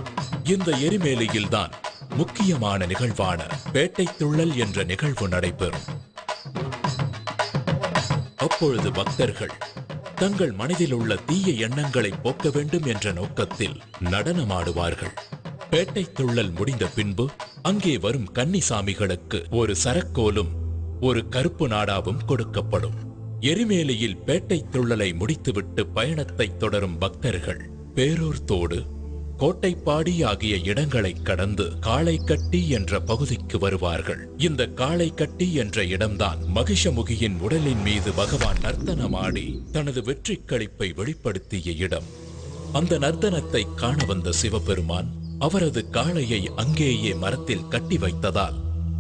இந்த எரிமேலியில்தான் முக்கியமான நிகழ்வான பேட்டை துள்ளல் என்ற நிகழ்வு நடைபெறும். அப்பொழுது பக்தர்கள் தங்கள் மனதில் உள்ள தீய எண்ணங்களை போக்க வேண்டும் என்ற நோக்கத்தில் நடனமாடுவார்கள். பேட்டை துள்ளல் முடிந்த பின்பு அங்கே வரும் கன்னிசாமிகளுக்கு ஒரு சரக்கோலும் ஒரு கருப்பு நாடாவும் கொடுக்கப்படும். எரிமேலியில் பேட்டை துள்ளலை முடித்துவிட்டு பயணத்தை தொடரும் பக்தர்கள் பேரூர் தோடு, கோட்டைப்பாடி ஆகிய இடங்களை கடந்து காளைக்கட்டி என்ற பகுதிக்கு வருவார்கள். இந்த காளைக்கட்டி என்ற இடம்தான் மகிஷமுகியின் உடலின் மீது பகவான் நர்த்தனமாடி தனது வெற்றி களிப்பை வெளிப்படுத்திய இடம். அந்த நர்த்தனத்தை காண வந்த சிவபெருமான் அவரது காளையை அங்கேயே மரத்தில் கட்டி வைத்ததால்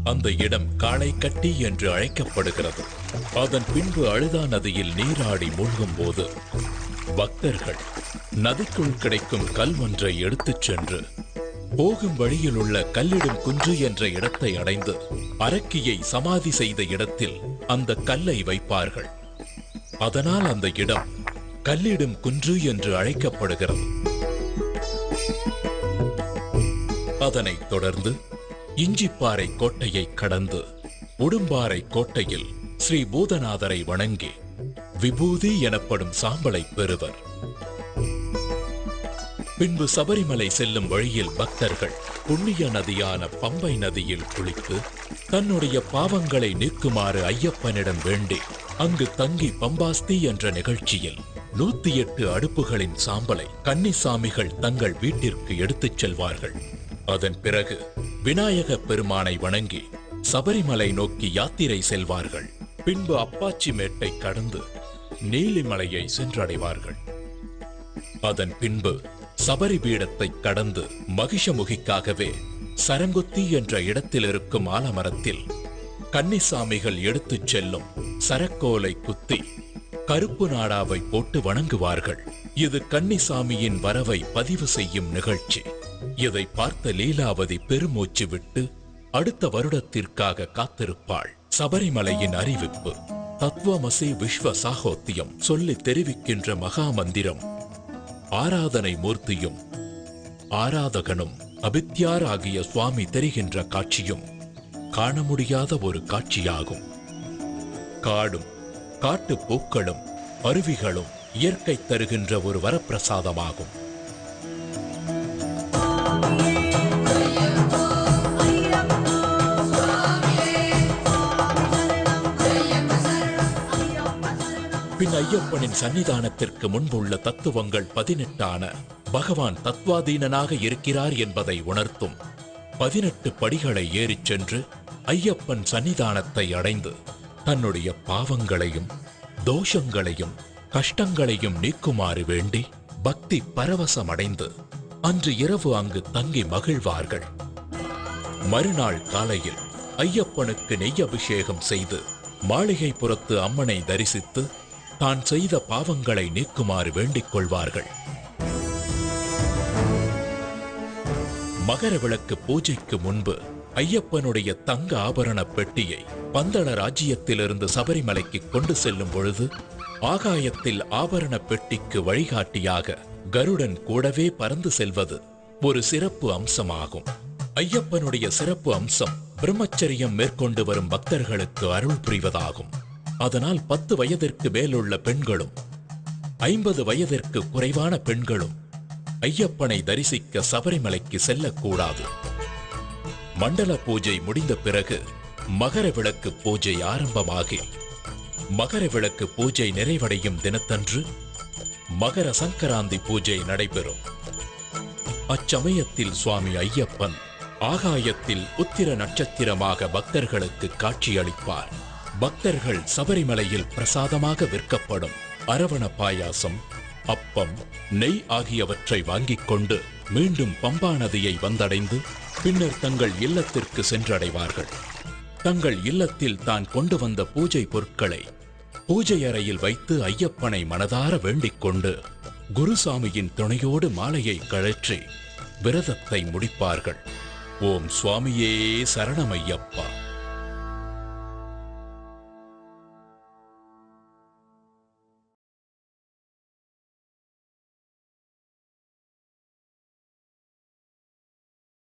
அந்த இடம் காளைக்கட்டி என்று அழைக்கப்படுகிறது. அதன் பின்பு அழுதா நதியில் நீராடி மூழ்கும் போது பக்தர்கள் நதிக்குள் கிடைக்கும் கல் ஒன்றை எடுத்துச் சென்று போகும் வழியில் உள்ள கல்லிடும் குன்று என்ற இடத்தை அடைந்து அரக்கியை சமாதி செய்த இடத்தில் அந்த கல்லை வைப்பார்கள். அதனால் அந்த இடம் கல்லிடும் குன்று என்று அழைக்கப்படுகிறது. அதனைத் தொடர்ந்து இஞ்சிப்பாறை கோட்டையை கடந்து உடும்பாறை கோட்டையில் ஸ்ரீ பூதநாதரை வணங்கி விபூதி எனப்படும் சாம்பலை பெறுவர். பின்பு சபரிமலை செல்லும் வழியில் பக்தர்கள் புண்ணிய நதியான பம்பை நதியில் குளித்து தன்னுடைய பாவங்களை நீக்குமாறு ஐயப்பனிடம் வேண்டி அங்கு தங்கி பம்பாஸ்தி என்ற நிகழ்ச்சியில் 108 அடுப்புகளின் சாம்பலை கன்னிசாமிகள் தங்கள் வீட்டிற்கு எடுத்துச் செல்வார்கள். அதன் பிறகு விநாயக பெருமானை வணங்கி சபரிமலை நோக்கி யாத்திரை செல்வார்கள். பின்பு அப்பாச்சி மேட்டை கடந்து நீலிமலையை சென்றடைவார்கள். அதன் பின்பு சபரி பீடத்தை கடந்து மகிஷமுகிக்காகவே சரங்குத்தி என்ற இடத்தில் இருக்கும் ஆலமரத்தில் கன்னிசாமிகள் எடுத்துச் செல்லும் சரக்கோலை குத்தி கருப்பு நாடாவை போட்டு வணங்குவார்கள். இது கன்னிசாமியின் வரவை பதிவு செய்யும் நிகழ்ச்சி. இதை பார்த்த லீலாவதி பெருமூச்சு விட்டு அடுத்த வருடத்திற்காக காத்திருப்பாள். சபரிமலையின் அறிவிப்பு. தத்துவமசி விஸ்வ சாகோத்தியம் சொல்லி தெரிவிக்கின்ற மகா மந்திரம் ஆராதனை மூர்த்தியும் ஆராதகனும் அபித்யாராகிய சுவாமி தெரிகின்ற காட்சியும் காண முடியாத ஒரு காட்சியாகும். காடும் காட்டு பூக்களும் அருவிகளும் இயற்கை தருகின்ற ஒரு வரப்பிரசாதமாகும். பின் ஐயப்பனின் சன்னிதானத்திற்கு முன்புள்ள தத்துவங்கள் 18 பகவான் தத்வாதீனனாக இருக்கிறார் என்பதை உணர்த்தும் 18 படிகளை ஏறிச் சென்று ஐயப்பன் சன்னிதானத்தை அடைந்து தன்னுடைய பாவங்களையும் தோஷங்களையும் கஷ்டங்களையும் நீக்குமாறு வேண்டி பக்தி பரவசமடைந்து அன்று இரவு அங்கு தங்கி மகிழ்வார்கள். மறுநாள் காலையில் ஐயப்பனுக்கு நெய் அபிஷேகம் செய்து மாளிகைப்புறத்து அம்மனை தரிசித்து தான் செய்த பாவங்களை நீக்குமாறு வேண்டிக் கொள்வார்கள். மகர விளக்கு பூஜைக்கு முன்பு ஐயப்பனுடைய தங்க ஆபரண பெட்டியை பந்தள ராஜ்யத்திலிருந்து சபரிமலைக்கு கொண்டு செல்லும் பொழுது ஆகாயத்தில் ஆபரண பெட்டிக்கு வழிகாட்டியாக கருடன் கூடவே பறந்து செல்வது ஒரு சிறப்பு அம்சமாகும். ஐயப்பனுடைய சிறப்பு அம்சம் பிரம்மச்சரியம் மேற்கொண்டு வரும் பக்தர்களுக்கு அருள் புரிவதாகும். அதனால் 10 வயதிற்கு மேலுள்ள பெண்களும் 50 வயதிற்கு குறைவான பெண்களும் ஐயப்பனை தரிசிக்க சபரிமலைக்கு செல்லக்கூடாது. மண்டல பூஜை முடிந்த பிறகு மகர விளக்கு பூஜை ஆரம்பமாகி மகர விளக்கு பூஜை நிறைவடையும் தினத்தன்று மகர சங்கராந்தி பூஜை நடைபெறும். அச்சமயத்தில் சுவாமி ஐயப்பன் ஆகாயத்தில் உத்திர நட்சத்திரமாக பக்தர்களுக்கு காட்சியளிப்பார். பக்தர்கள் சபரிமலையில் பிரசாதமாக விற்கப்படும் அரவண பாயாசம், அப்பம், நெய் ஆகியவற்றை வாங்கிக் கொண்டு மீண்டும் பம்பா நதியை வந்தடைந்து பின்னர் தங்கள் இல்லத்திற்கு சென்றடைவார்கள். தங்கள் இல்லத்தில் தான் கொண்டு வந்த பூஜை பொருட்களை பூஜை அறையில் வைத்து ஐயப்பனை மனதார வேண்டிக் கொண்டு குருசாமியின் துணையோடு மாலையை கழற்றி விரதத்தை முடிப்பார்கள். ஓம் சுவாமியே சரணமையப்பா.